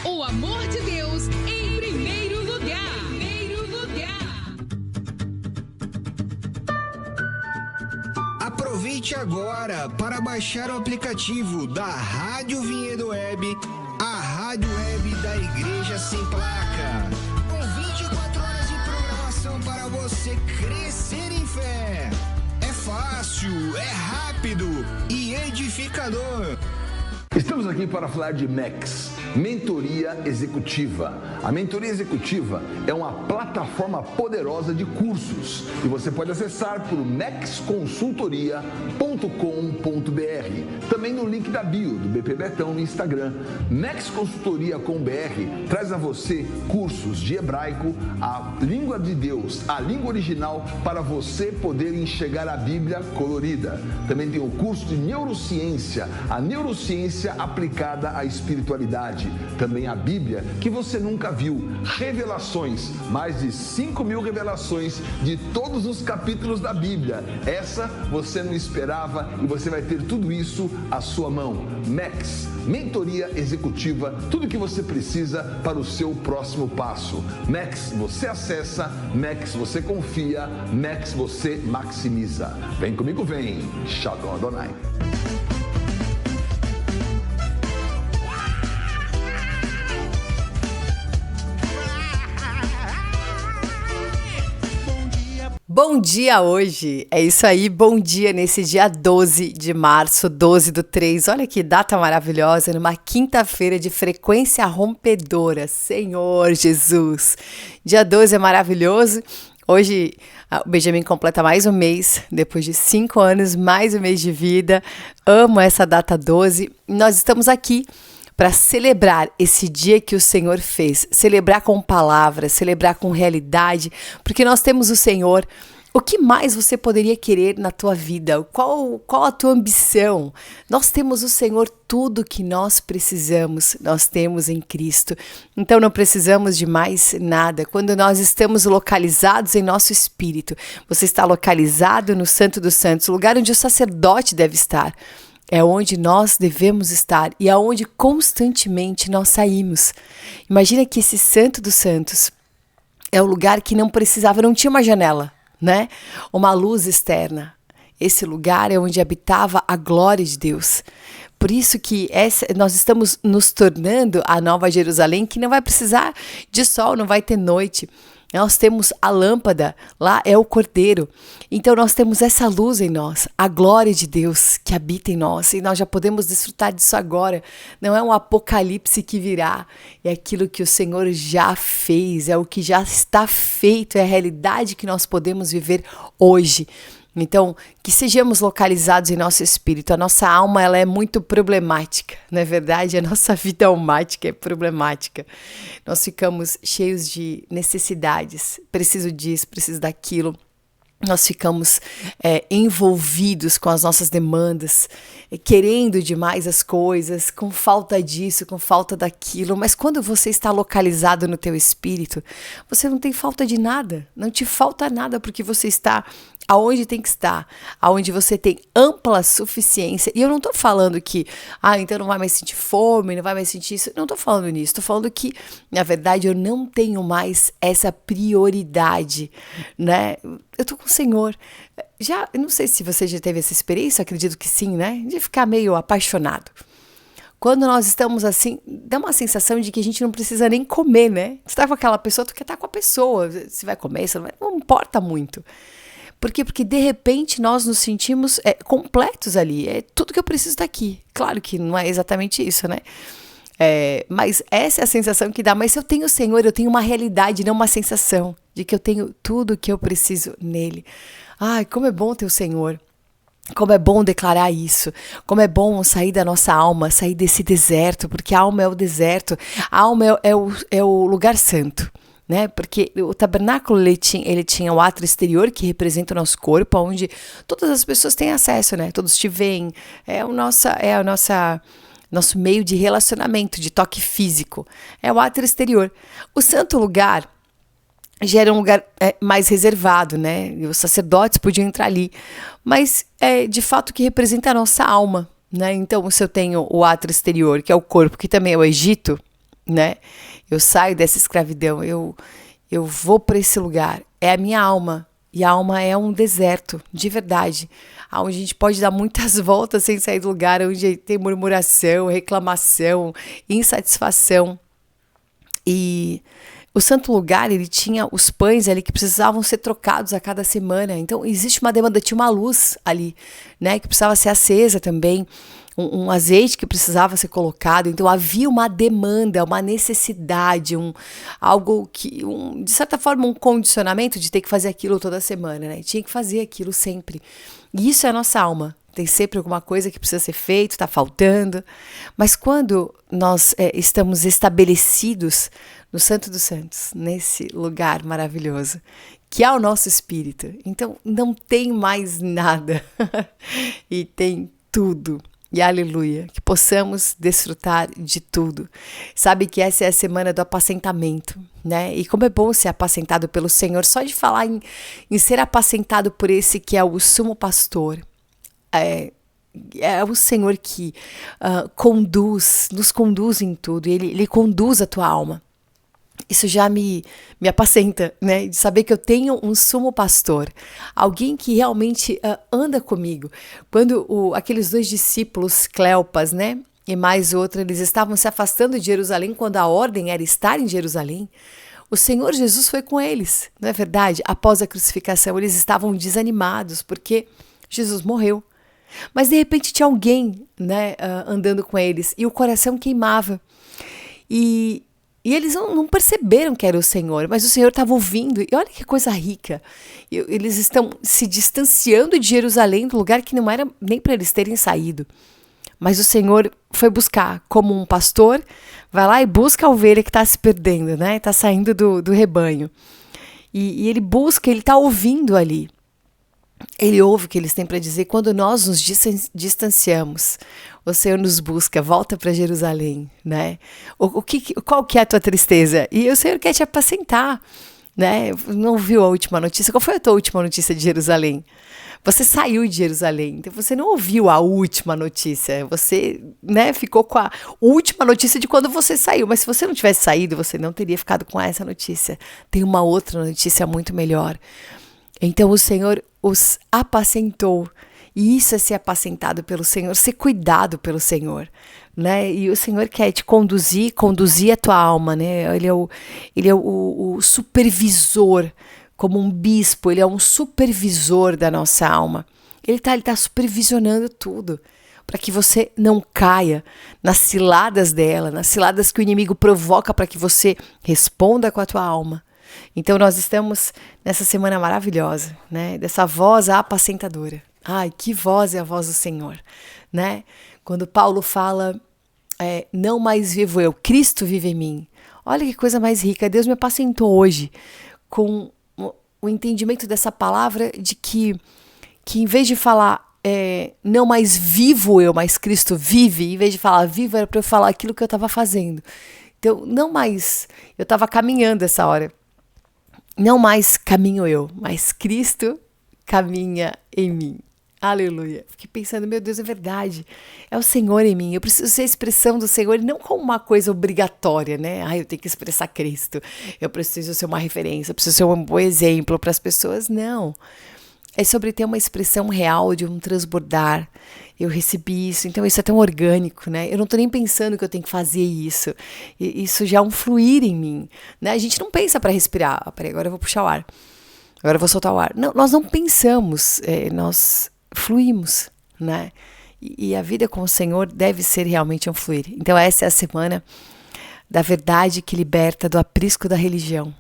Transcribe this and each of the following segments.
O amor de Deus em primeiro lugar. Aproveite agora para baixar o aplicativo da Rádio Vinhedo Web, a rádio web da Igreja Sem Placa. Com 24 horas de programação para você crescer em fé. É fácil, é rápido e edificador. Estamos aqui para falar de MEX, Mentoria Executiva. A Mentoria Executiva é uma plataforma poderosa de cursos e você pode acessar por mexconsultoria.com.br. Também no link da bio do BP Betão no Instagram. MEX Consultoria com BR traz a você cursos de hebraico, a língua de Deus, a língua original, para você poder enxergar a Bíblia colorida. Também tem o curso de neurociência, a neurociência aplicada à espiritualidade. Também a Bíblia que você nunca viu, revelações, mais de 5.000 revelações de todos os capítulos da Bíblia. Essa você não esperava e você vai ter tudo isso à sua mão. MEX, Mentoria Executiva, tudo que você precisa para o seu próximo passo. MEX você acessa, MEX você confia, MEX você maximiza. Vem comigo, vem. Shalom Adonai. Bom dia hoje, é isso aí, bom dia nesse dia 12 de março, 12/3, olha que data maravilhosa, numa quinta-feira de frequência rompedora, Senhor Jesus, dia 12 é maravilhoso, hoje o Benjamin completa mais um mês, depois de 5 anos, mais um mês de vida, amo essa data 12, nós estamos aqui para celebrar esse dia que o Senhor fez, celebrar com palavras, celebrar com realidade, porque nós temos o Senhor. O que mais você poderia querer na tua vida? Qual a tua ambição? Nós temos o Senhor, tudo que nós precisamos, nós temos em Cristo. Então não precisamos de mais nada. Quando nós estamos localizados em nosso espírito, você está localizado no Santo dos Santos, o lugar onde o sacerdote deve estar. É onde nós devemos estar e aonde constantemente nós saímos. Imagina que esse Santo dos Santos é o lugar que não tinha uma janela, né? Uma luz externa. Esse lugar é onde habitava a glória de Deus. Por isso que nós estamos nos tornando a Nova Jerusalém, que não vai precisar de sol, não vai ter noite. Nós temos a lâmpada, lá é o Cordeiro. Então nós temos essa luz em nós, a glória de Deus que habita em nós. E nós já podemos desfrutar disso agora. Não é um apocalipse que virá, é aquilo que o Senhor já fez, é o que já está feito, é a realidade que nós podemos viver hoje. Então, que sejamos localizados em nosso espírito. A nossa alma, ela é muito problemática, não é verdade? A nossa vida almática é problemática. Nós ficamos cheios de necessidades. Preciso disso, preciso daquilo. Nós ficamos envolvidos com as nossas demandas, querendo demais as coisas, com falta disso, com falta daquilo. Mas quando você está localizado no teu espírito, você não tem falta de nada. Não te falta nada porque você está aonde tem que estar, aonde você tem ampla suficiência. E eu não estou falando que, então não vai mais sentir fome, não vai mais sentir isso. Não estou falando nisso. Estou falando que, na verdade, eu não tenho mais essa prioridade, né? Eu estou com o Senhor. Eu não sei se você já teve essa experiência, acredito que sim, né? De ficar meio apaixonado. Quando nós estamos assim, dá uma sensação de que a gente não precisa nem comer, né? Você está com aquela pessoa, tu quer estar com a pessoa. Se vai comer, se não vai, não importa muito. Por quê? Porque de repente nós nos sentimos completos ali. É tudo que eu preciso daqui. Claro que não é exatamente isso, né? Mas essa é a sensação que dá. Mas se eu tenho o Senhor, eu tenho uma realidade, não uma sensação de que eu tenho tudo o que eu preciso nele. Ai, como é bom ter o Senhor. Como é bom declarar isso. Como é bom sair da nossa alma, sair desse deserto. Porque a alma é o deserto. A alma é o lugar santo. Né? Porque o tabernáculo ele tinha o átrio exterior que representa o nosso corpo, onde todas as pessoas têm acesso, né? Todos te veem, nosso meio de relacionamento, de toque físico, é o átrio exterior. O santo lugar já era um lugar mais reservado, né? E os sacerdotes podiam entrar ali, mas é de fato que representa a nossa alma, né? Então, se eu tenho o átrio exterior, que é o corpo, que também é o Egito, né? Eu saio dessa escravidão, eu vou para esse lugar. É a minha alma. E a alma é um deserto, de verdade. Onde a gente pode dar muitas voltas sem sair do lugar, onde tem murmuração, reclamação, insatisfação. E o santo lugar, ele tinha os pães ali que precisavam ser trocados a cada semana. Então, existe uma demanda, tinha uma luz ali, né, que precisava ser acesa também. Um azeite que precisava ser colocado. Então, havia uma demanda, uma necessidade, algo que, de certa forma, um condicionamento de ter que fazer aquilo toda semana, né? Tinha que fazer aquilo sempre. E isso é a nossa alma. Tem sempre alguma coisa que precisa ser feito, está faltando. Mas quando nós estamos estabelecidos no Santo dos Santos, nesse lugar maravilhoso, que é o nosso espírito, então não tem mais nada e tem tudo. E aleluia, que possamos desfrutar de tudo. Sabe que essa é a semana do apacentamento, né? E como é bom ser apacentado pelo Senhor, só de falar em ser apacentado por esse que é o sumo pastor. É o Senhor que nos conduz em tudo, ele conduz a tua alma. Isso já me apacenta, né? De saber que eu tenho um sumo pastor, alguém que realmente anda comigo. Quando aqueles 2 discípulos, Cleopas, né? E mais outro, eles estavam se afastando de Jerusalém, quando a ordem era estar em Jerusalém, o Senhor Jesus foi com eles, não é verdade? Após a crucificação, eles estavam desanimados, porque Jesus morreu. Mas de repente tinha alguém, né, andando com eles, e o coração queimava. E eles não perceberam que era o Senhor, mas o Senhor estava ouvindo. E olha que coisa rica. Eles estão se distanciando de Jerusalém, do lugar que não era nem para eles terem saído. Mas o Senhor foi buscar, como um pastor, vai lá e busca a ovelha que está se perdendo, né? Está saindo do rebanho. E ele busca, ele está ouvindo ali. Ele ouve o que eles têm para dizer. Quando nós nos distanciamos, o Senhor nos busca, volta para Jerusalém, né? Qual que é a tua tristeza? E o Senhor quer te apacentar, né? Não viu a última notícia? Qual foi a tua última notícia de Jerusalém? Você saiu de Jerusalém, então você não ouviu a última notícia. Você, né, ficou com a última notícia de quando você saiu. Mas se você não tivesse saído, você não teria ficado com essa notícia. Tem uma outra notícia muito melhor. Então o Senhor os apacentou. E isso é ser apacentado pelo Senhor, ser cuidado pelo Senhor, né? E o Senhor quer te conduzir a tua alma, né? Ele é o supervisor, como um bispo, ele é um supervisor da nossa alma. Ele tá supervisionando tudo, para que você não caia nas ciladas dela, nas ciladas que o inimigo provoca para que você responda com a tua alma. Então nós estamos nessa semana maravilhosa, né? Dessa voz apacentadora. Ai, que voz é a voz do Senhor, né? Quando Paulo fala, não mais vivo eu, Cristo vive em mim. Olha que coisa mais rica. Deus me apacentou hoje com o entendimento dessa palavra de que em vez de falar não mais vivo eu, mas Cristo vive, em vez de falar vivo, era para eu falar aquilo que eu estava fazendo. Então, não mais, eu estava caminhando essa hora. Não mais caminho eu, mas Cristo caminha em mim. Aleluia. Fiquei pensando, meu Deus, é verdade. É o Senhor em mim. Eu preciso ser a expressão do Senhor, não como uma coisa obrigatória, né? Eu tenho que expressar Cristo. Eu preciso ser uma referência, eu preciso ser um bom exemplo para as pessoas. Não. É sobre ter uma expressão real de um transbordar. Eu recebi isso, então isso é tão orgânico, né? Eu não estou nem pensando que eu tenho que fazer isso. Isso já é um fluir em mim, né? A gente não pensa para respirar. Peraí, agora eu vou puxar o ar. Agora eu vou soltar o ar. Não, nós não pensamos, nós fluímos, né? E a vida com o Senhor deve ser realmente um fluir. Então essa é a semana da verdade que liberta do aprisco da religião.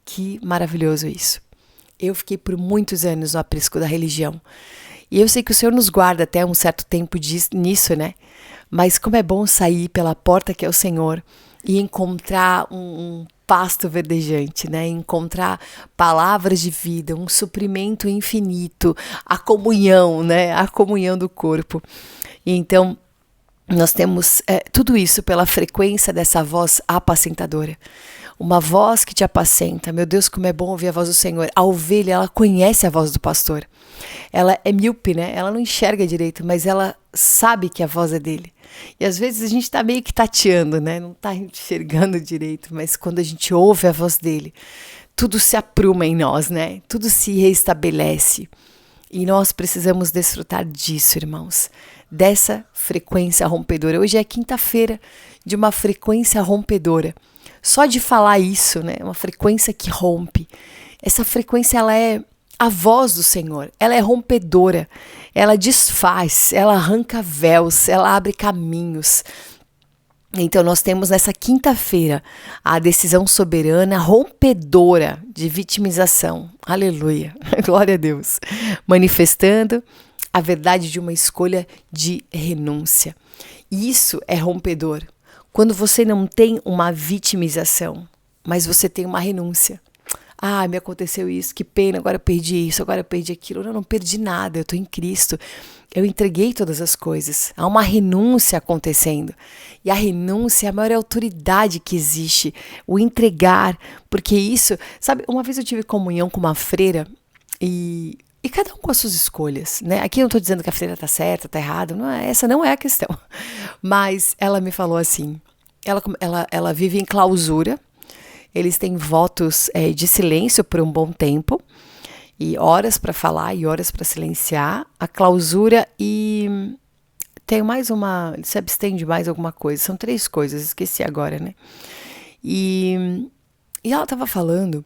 Que maravilhoso isso. Eu fiquei por muitos anos no aprisco da religião. E eu sei que o Senhor nos guarda até um certo tempo nisso, né? Mas como é bom sair pela porta que é o Senhor e encontrar um pasto verdejante, né? Encontrar palavras de vida, um suprimento infinito, a comunhão, né? A comunhão do corpo. E então, nós temos tudo isso pela frequência dessa voz apacentadora. Uma voz que te apacenta. Meu Deus, como é bom ouvir a voz do Senhor. A ovelha, ela conhece a voz do pastor. Ela é míope, né? Ela não enxerga direito, mas ela sabe que a voz é dele. E às vezes a gente tá meio que tateando, né? Não tá enxergando direito, mas quando a gente ouve a voz dele, tudo se apruma em nós, né? Tudo se restabelece. E nós precisamos desfrutar disso, irmãos. Dessa frequência rompedora. Hoje é quinta-feira de uma frequência rompedora. Só de falar isso, né? Uma frequência que rompe. Essa frequência, ela é a voz do Senhor. Ela é rompedora. Ela desfaz, ela arranca véus, ela abre caminhos. Então nós temos nessa quinta-feira a decisão soberana rompedora de vitimização. Aleluia, glória a Deus. Manifestando a verdade de uma escolha de renúncia. Isso é rompedor. Quando você não tem uma vitimização, mas você tem uma renúncia. Ah, me aconteceu isso, que pena, agora eu perdi isso, agora eu perdi aquilo. Eu não perdi nada, eu estou em Cristo. Eu entreguei todas as coisas. Há uma renúncia acontecendo. E a renúncia é a maior autoridade que existe. O entregar. Porque isso... Sabe, uma vez eu tive comunhão com uma freira e cada um com as suas escolhas, né? Aqui eu não estou dizendo que a freira está certa, está errada. Essa não é a questão. Mas ela me falou assim... Ela vive em clausura. Eles têm votos de silêncio por um bom tempo. E horas para falar e horas para silenciar, a clausura e tem mais uma, se abstém de mais alguma coisa, são 3 coisas, esqueci agora, né? E ela estava falando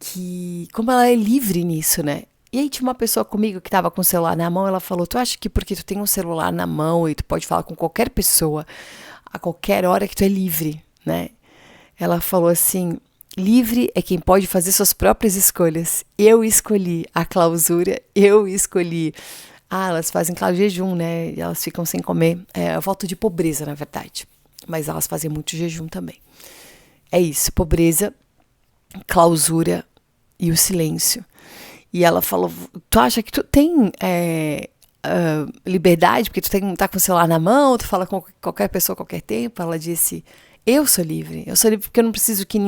que como ela é livre nisso, né? E aí tinha uma pessoa comigo que estava com o celular na mão, ela falou, tu acha que porque tu tem um celular na mão e tu pode falar com qualquer pessoa, a qualquer hora que tu é livre, né? Ela falou assim... Livre é quem pode fazer suas próprias escolhas. Eu escolhi a clausura, eu escolhi... elas fazem, claro, jejum, né? E elas ficam sem comer. É voto de pobreza, na verdade. Mas elas fazem muito jejum também. É isso, pobreza, clausura e o silêncio. E ela falou, tu acha que tu tem liberdade porque tu tá com o celular na mão, tu fala com qualquer pessoa a qualquer tempo? Ela disse... Eu sou livre porque eu não preciso que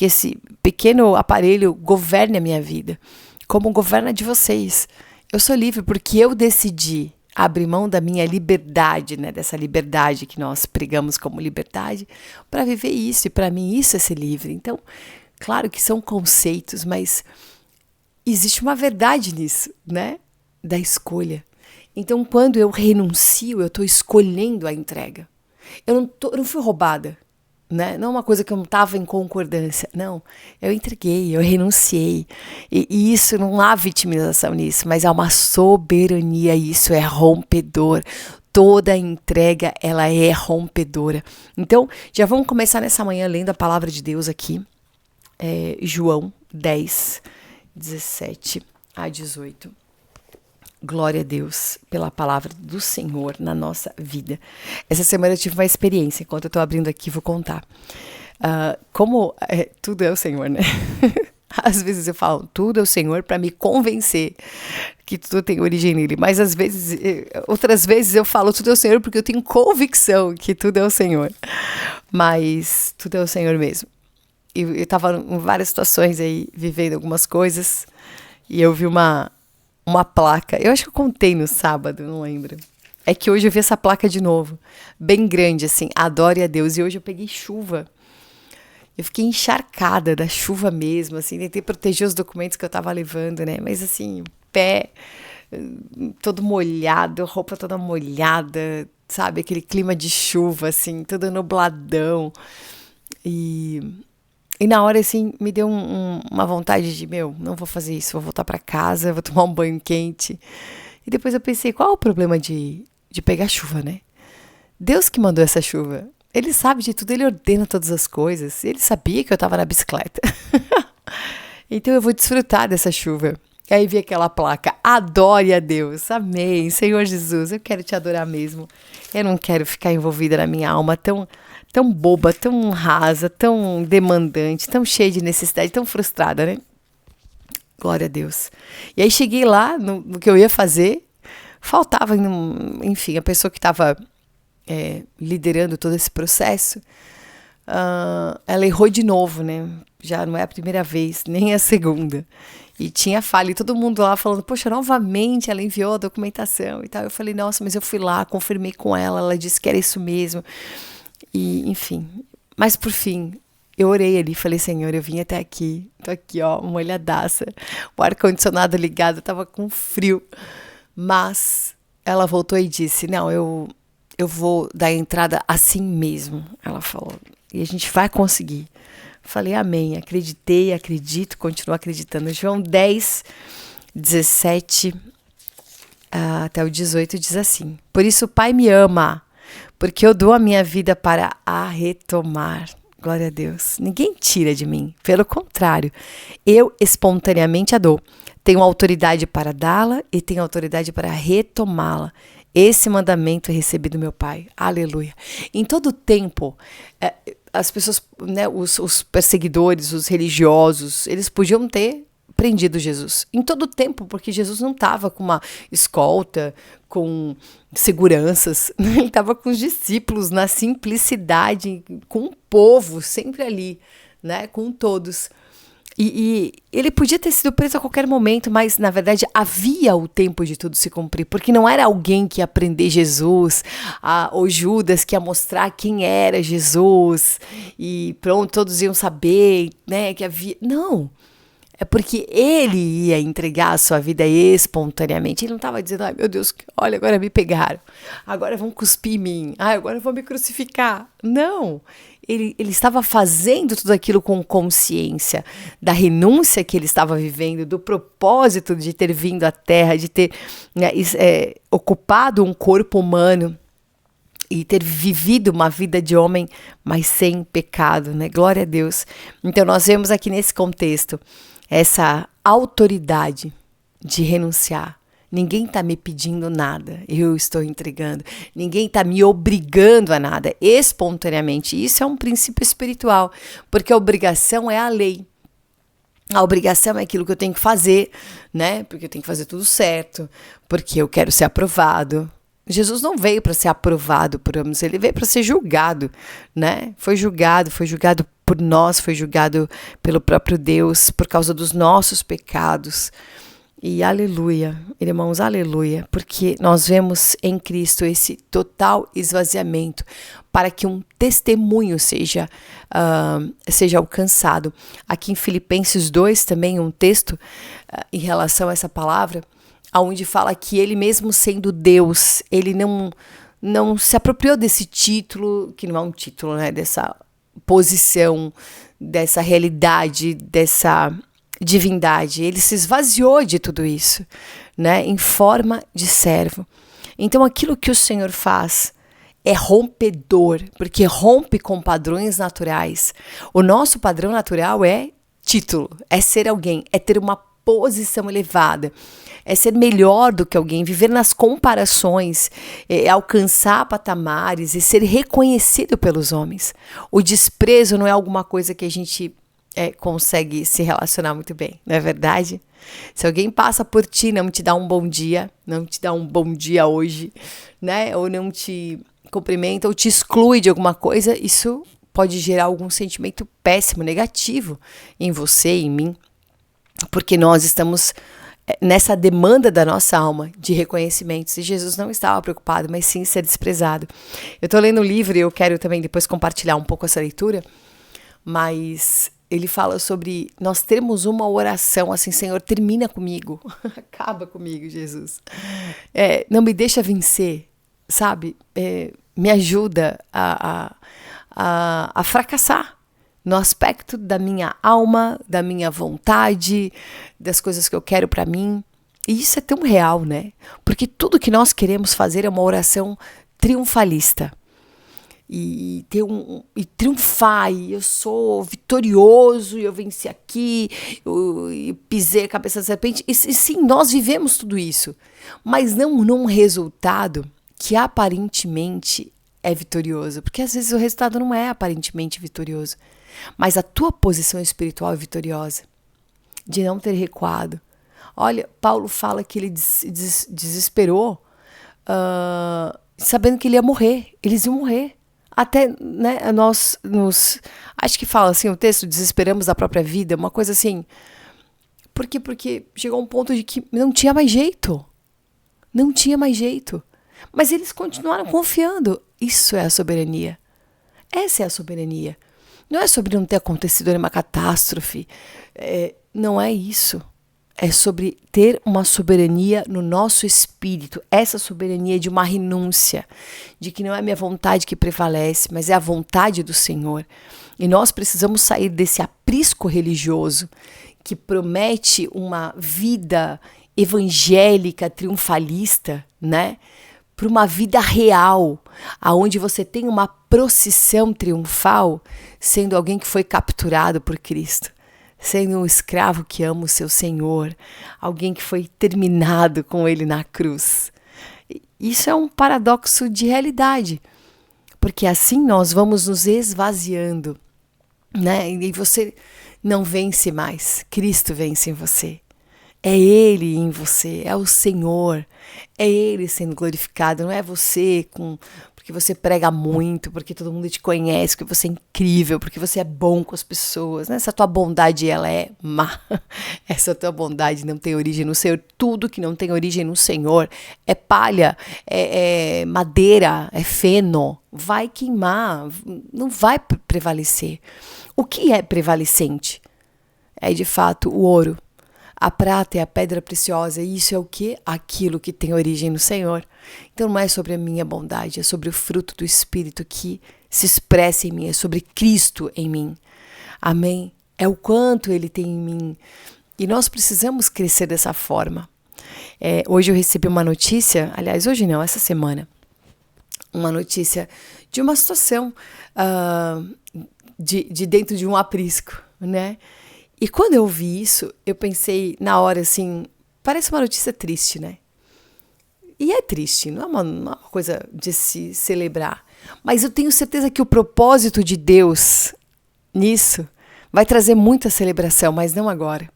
esse pequeno aparelho governe a minha vida, como governa de vocês. Eu sou livre porque eu decidi abrir mão da minha liberdade, né, dessa liberdade que nós pregamos como liberdade, para viver isso, e para mim isso é ser livre. Então, claro que são conceitos, mas existe uma verdade nisso, né, da escolha. Então, quando eu renuncio, eu estou escolhendo a entrega. Eu não fui roubada, né? Não é uma coisa que eu não estava em concordância. Não, eu entreguei, eu renunciei. E isso, não há vitimização nisso, mas há uma soberania, isso é rompedor. Toda entrega, ela é rompedora. Então, já vamos começar nessa manhã lendo a palavra de Deus aqui. João 10, 17 a 18. Glória a Deus pela palavra do Senhor na nossa vida. Essa semana eu tive uma experiência, enquanto eu estou abrindo aqui, vou contar. Como tudo é o Senhor, né? Às vezes eu falo, tudo é o Senhor para me convencer que tudo tem origem nele. Mas outras vezes eu falo, tudo é o Senhor porque eu tenho convicção que tudo é o Senhor. Mas tudo é o Senhor mesmo. Eu estava em várias situações aí, vivendo algumas coisas, e eu vi uma placa, eu acho que eu contei no sábado, não lembro. É que hoje eu vi essa placa de novo, bem grande assim, adore a Deus. E hoje eu peguei chuva. Eu fiquei encharcada da chuva mesmo, assim, tentei proteger os documentos que eu tava levando, né? Mas assim, o pé todo molhado, roupa toda molhada, sabe? Aquele clima de chuva, assim, todo nubladão. E na hora, assim, me deu uma vontade de, não vou fazer isso, vou voltar para casa, vou tomar um banho quente. E depois eu pensei, qual é o problema de pegar chuva, né? Deus que mandou essa chuva. Ele sabe de tudo, ele ordena todas as coisas. Ele sabia que eu estava na bicicleta. Então eu vou desfrutar dessa chuva. E aí vi aquela placa, adore a Deus, amém, Senhor Jesus, eu quero te adorar mesmo. Eu não quero ficar envolvida na minha alma tão boba, tão rasa, tão demandante, tão cheia de necessidade, tão frustrada, né? Glória a Deus. E aí cheguei lá, no que eu ia fazer, faltava, enfim, a pessoa que estava liderando todo esse processo, ela errou de novo, né? Já não é a primeira vez, nem a segunda. E tinha falha, e todo mundo lá falando, poxa, novamente ela enviou a documentação e tal. Eu falei, nossa, mas eu fui lá, confirmei com ela disse que era isso mesmo. E, enfim, mas por fim, eu orei ali, falei, Senhor, eu vim até aqui, tô aqui, ó, molhadaça, o ar-condicionado ligado, tava com frio. Mas ela voltou e disse, não, eu vou dar entrada assim mesmo, ela falou, e a gente vai conseguir. Falei, amém, acreditei, acredito, continuo acreditando. João 10, 17 até o 18 diz assim, por isso o Pai me ama, porque eu dou a minha vida para a retomar. Glória a Deus. Ninguém tira de mim, pelo contrário, eu espontaneamente a dou. Tenho autoridade para dá-la e tenho autoridade para retomá-la. Esse mandamento é recebido do meu Pai. Aleluia. Em todo tempo, as pessoas, né, os perseguidores, os religiosos, eles podiam ter prendido Jesus. Em todo tempo, porque Jesus não estava com uma escolta, com seguranças. Ele estava com os discípulos, na simplicidade, com o povo, sempre ali, né, com todos. E ele podia ter sido preso a qualquer momento, mas na verdade havia o tempo de tudo se cumprir, porque não era alguém que ia prender Jesus, ou Judas que ia mostrar quem era Jesus, e pronto, todos iam saber, né, que havia... Não, é porque ele ia entregar a sua vida espontaneamente. Ele não estava dizendo, ai meu Deus, olha, agora me pegaram, agora vão cuspir em mim, agora vão me crucificar. Não, ele estava fazendo tudo aquilo com consciência da renúncia que ele estava vivendo, do propósito de ter vindo à Terra, de ter, né, ocupado um corpo humano e ter vivido uma vida de homem, mas sem pecado, né? Glória a Deus. Então nós vemos aqui nesse contexto essa autoridade de renunciar. Ninguém está me pedindo nada, eu estou entregando. Ninguém está me obrigando a nada, espontaneamente. Isso é um princípio espiritual, porque a obrigação é a lei. A obrigação é aquilo que eu tenho que fazer, né? Porque eu tenho que fazer tudo certo, porque eu quero ser aprovado. Jesus não veio para ser aprovado por homens, ele veio para ser julgado, né? Foi julgado por nós, foi julgado pelo próprio Deus por causa dos nossos pecados. E aleluia, irmãos, aleluia, porque nós vemos em Cristo esse total esvaziamento para que um testemunho seja alcançado. Aqui em Filipenses 2 também um texto em relação a essa palavra, onde fala que ele mesmo sendo Deus, ele não se apropriou desse título, que não é um título, né, dessa posição, dessa realidade, dessa divindade. Ele se esvaziou de tudo isso, né, em forma de servo. Então aquilo que o Senhor faz é rompedor, porque rompe com padrões naturais. O nosso padrão natural é título, é ser alguém, é ter uma posição elevada, é ser melhor do que alguém, viver nas comparações, alcançar patamares e ser reconhecido pelos homens. O desprezo não é alguma coisa que a gente consegue se relacionar muito bem, não é verdade? Se alguém passa por ti, não te dá um bom dia, não te dá um bom dia hoje, né? Ou não te cumprimenta, ou te exclui de alguma coisa, isso pode gerar algum sentimento péssimo, negativo em você, em mim, porque nós estamos nessa demanda da nossa alma de reconhecimento. E Jesus não estava preocupado, mas sim ser desprezado. Eu estou lendo o livro e eu quero também depois compartilhar um pouco essa leitura, mas ele fala sobre nós termos uma oração assim, Senhor, termina comigo, acaba comigo, Jesus. Não me deixa vencer, sabe? Me ajuda a fracassar no aspecto da minha alma, da minha vontade, das coisas que eu quero para mim. E isso é tão real, né? Porque tudo que nós queremos fazer é uma oração triunfalista. E triunfar, e eu sou vitorioso, e eu venci aqui, eu pisei a cabeça da serpente. E sim, nós vivemos tudo isso, mas não num resultado que aparentemente é vitorioso, porque às vezes o resultado não é aparentemente vitorioso, mas a tua posição espiritual é vitoriosa, de não ter recuado. Olha, Paulo fala que ele desesperou, sabendo que ele ia morrer, eles iam morrer. Até, né, nós nos... Acho que fala assim, o texto, desesperamos da própria vida, uma coisa assim. Por quê? Porque chegou um ponto de que não tinha mais jeito. Não tinha mais jeito. Mas eles continuaram confiando. Isso é a soberania. Essa é a soberania. Não é sobre não ter acontecido nenhuma catástrofe. Não é isso. É sobre ter uma soberania no nosso espírito. Essa soberania de uma renúncia, de que não é minha vontade que prevalece, mas é a vontade do Senhor. E nós precisamos sair desse aprisco religioso que promete uma vida evangélica, triunfalista, né? Para uma vida real, aonde você tem uma procissão triunfal, sendo alguém que foi capturado por Cristo. Sendo um escravo que ama o seu Senhor, alguém que foi terminado com ele na cruz. Isso é um paradoxo de realidade, porque assim nós vamos nos esvaziando, né? E você não vence mais, Cristo vence em você. É Ele em você, é o Senhor, é Ele sendo glorificado, não é você porque você prega muito, porque todo mundo te conhece, porque você é incrível, porque você é bom com as pessoas. Né? Essa tua bondade, ela é má. Essa tua bondade não tem origem no Senhor. Tudo que não tem origem no Senhor é palha, é madeira, é feno. Vai queimar, não vai prevalecer. O que é prevalecente? É de fato o ouro. A prata é a pedra preciosa, e isso é o quê? Aquilo que tem origem no Senhor. Então não é sobre a minha bondade, é sobre o fruto do Espírito que se expressa em mim, é sobre Cristo em mim. Amém? É o quanto Ele tem em mim. E nós precisamos crescer dessa forma. Hoje eu recebi uma notícia, aliás, hoje não, essa semana, uma notícia de uma situação de dentro de um aprisco, né? E quando eu vi isso, eu pensei na hora assim, parece uma notícia triste, né? E é triste, não é uma coisa de se celebrar. Mas eu tenho certeza que o propósito de Deus nisso vai trazer muita celebração, mas não agora.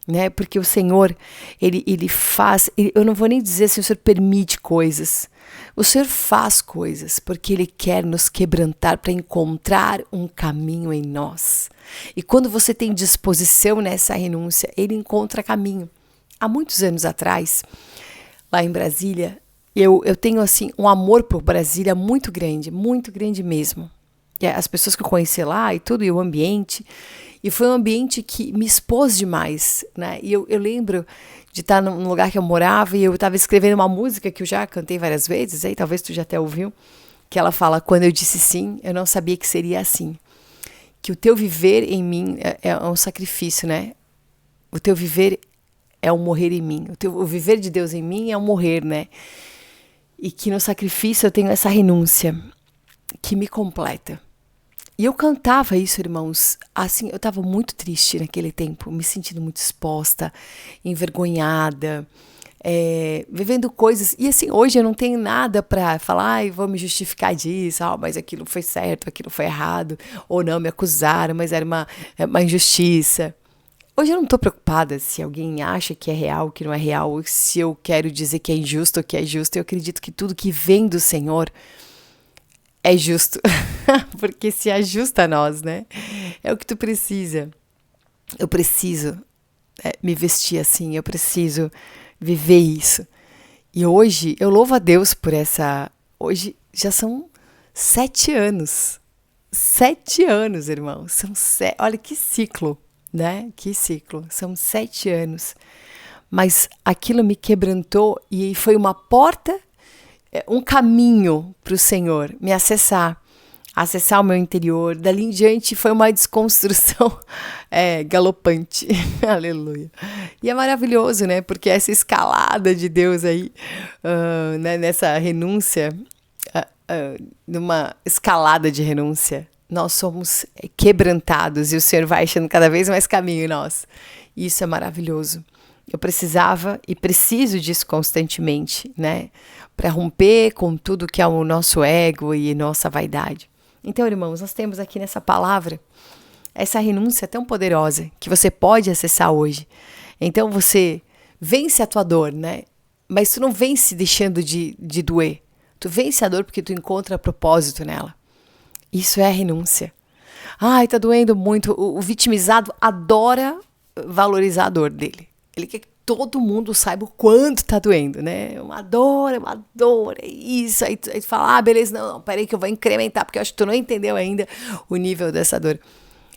Né? Porque o Senhor, ele faz, eu não vou nem dizer se o Senhor permite coisas. O Senhor faz coisas porque Ele quer nos quebrantar para encontrar um caminho em nós. E quando você tem disposição nessa renúncia, Ele encontra caminho. Há muitos anos atrás, lá em Brasília, eu tenho assim um amor por Brasília muito grande mesmo. E as pessoas que eu conheci lá e tudo, e o ambiente. E foi um ambiente que me expôs demais, né? E eu lembro de estar num lugar que eu morava e eu estava escrevendo uma música que eu já cantei várias vezes, aí talvez tu já até ouviu, que ela fala, quando eu disse sim, eu não sabia que seria assim. Que o teu viver em mim é um sacrifício, né? O teu viver é um morrer em mim. O viver de Deus em mim é um morrer, né? E que no sacrifício eu tenho essa renúncia que me completa. E eu cantava isso, irmãos, assim, eu estava muito triste naquele tempo, me sentindo muito exposta, envergonhada, vivendo coisas, e assim, hoje eu não tenho nada para falar, vou me justificar disso, mas aquilo foi certo, aquilo foi errado, ou não, me acusaram, mas era uma injustiça. Hoje eu não estou preocupada se alguém acha que é real, que não é real, ou se eu quero dizer que é injusto ou que é justo. Eu acredito que tudo que vem do Senhor é justo, porque se ajusta a nós, né? É o que tu precisa. Eu preciso me vestir assim, eu preciso viver isso. E hoje eu louvo a Deus por essa... Hoje já são 7 anos. 7 anos, irmão. Olha que ciclo, né? Que ciclo. São 7 anos. Mas aquilo me quebrantou e foi uma porta, um caminho para o Senhor me acessar o meu interior. Dali em diante foi uma desconstrução galopante. Aleluia. E é maravilhoso, né? Porque essa escalada de Deus aí, né? Nessa renúncia, numa escalada de renúncia, nós somos quebrantados e o Senhor vai achando cada vez mais caminho em nós. E isso é maravilhoso. Eu precisava e preciso disso constantemente, né? Para romper com tudo que é o nosso ego e nossa vaidade. Então, irmãos, nós temos aqui nessa palavra essa renúncia tão poderosa que você pode acessar hoje. Então, você vence a tua dor, né? Mas tu não vence deixando de doer. Tu vence a dor porque tu encontra propósito nela. Isso é a renúncia. Ai, tá doendo muito. O vitimizado adora valorizar a dor dele. Ele quer que todo mundo saiba o quanto tá doendo, né? Uma dor, é isso. Aí tu fala, beleza, não, peraí que eu vou incrementar, porque eu acho que tu não entendeu ainda o nível dessa dor.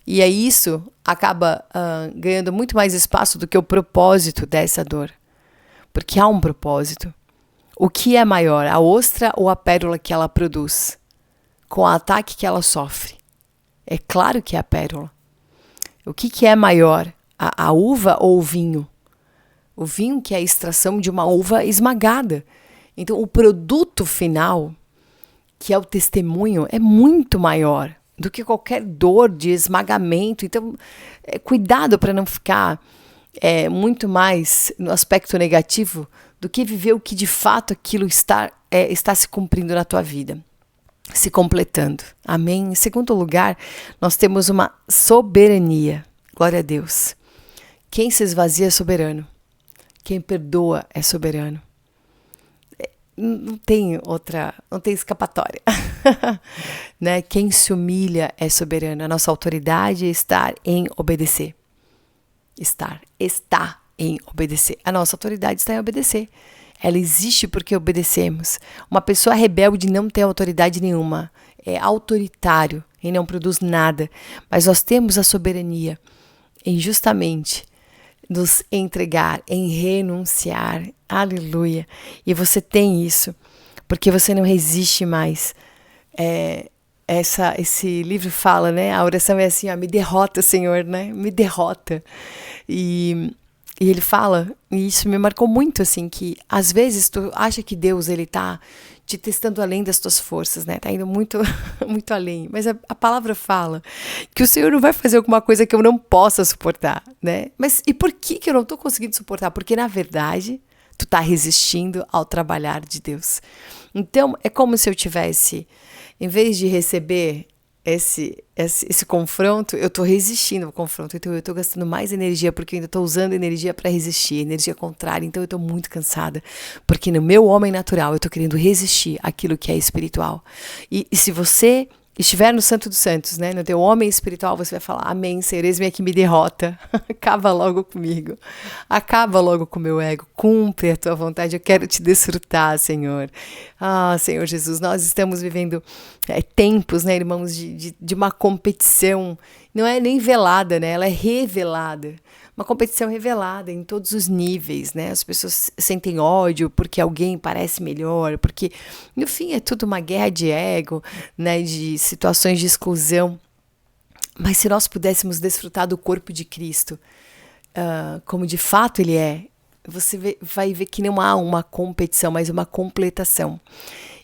E aí isso acaba ganhando muito mais espaço do que o propósito dessa dor. Porque há um propósito. O que é maior, a ostra ou a pérola que ela produz? Com o ataque que ela sofre? É claro que é a pérola. O que é maior, a uva ou o vinho? O vinho que é a extração de uma uva esmagada. Então, o produto final, que é o testemunho, é muito maior do que qualquer dor de esmagamento. Então, cuidado para não ficar muito mais no aspecto negativo do que viver o que de fato aquilo está se cumprindo na tua vida. Se completando. Amém? Em segundo lugar, nós temos uma soberania. Glória a Deus. Quem se esvazia é soberano. Quem perdoa é soberano. Não tem escapatória. Né? Quem se humilha é soberano. A nossa autoridade é estar em obedecer. Está em obedecer. A nossa autoridade está em obedecer. Ela existe porque obedecemos. Uma pessoa rebelde não tem autoridade nenhuma. É autoritário e não produz nada. Mas nós temos a soberania em justamente nos entregar, em renunciar. Aleluia. E você tem isso porque você não resiste mais. Esse livro fala, né? A oração é assim, me derrota, Senhor, né? Me derrota. E ele fala, e isso me marcou muito, assim, que às vezes tu acha que Deus, ele tá te testando além das tuas forças, né? Tá indo muito, muito além. Mas a palavra fala que o Senhor não vai fazer alguma coisa que eu não possa suportar, né? Mas e por que eu não tô conseguindo suportar? Porque, na verdade, tu tá resistindo ao trabalhar de Deus. Então, é como se eu tivesse, em vez de receber esse confronto, eu estou resistindo ao confronto, então eu estou gastando mais energia porque eu ainda estou usando energia para resistir, energia contrária, então eu estou muito cansada, porque no meu homem natural eu estou querendo resistir àquilo que é espiritual. E se você estiver no Santo dos Santos, né, no teu homem espiritual, você vai falar, amém, Senhor, eis-me aqui, me derrota, acaba logo comigo, acaba logo com o meu ego, cumpre a tua vontade, eu quero te desfrutar, Senhor. Senhor Jesus, nós estamos vivendo tempos, né, irmãos, de uma competição, não é nem velada, né, ela é revelada. Uma competição revelada em todos os níveis, né? As pessoas sentem ódio porque alguém parece melhor, porque, no fim, é tudo uma guerra de ego, né? De situações de exclusão. Mas se nós pudéssemos desfrutar do corpo de Cristo, como de fato ele é, você vai ver que não há uma competição, mas uma completação.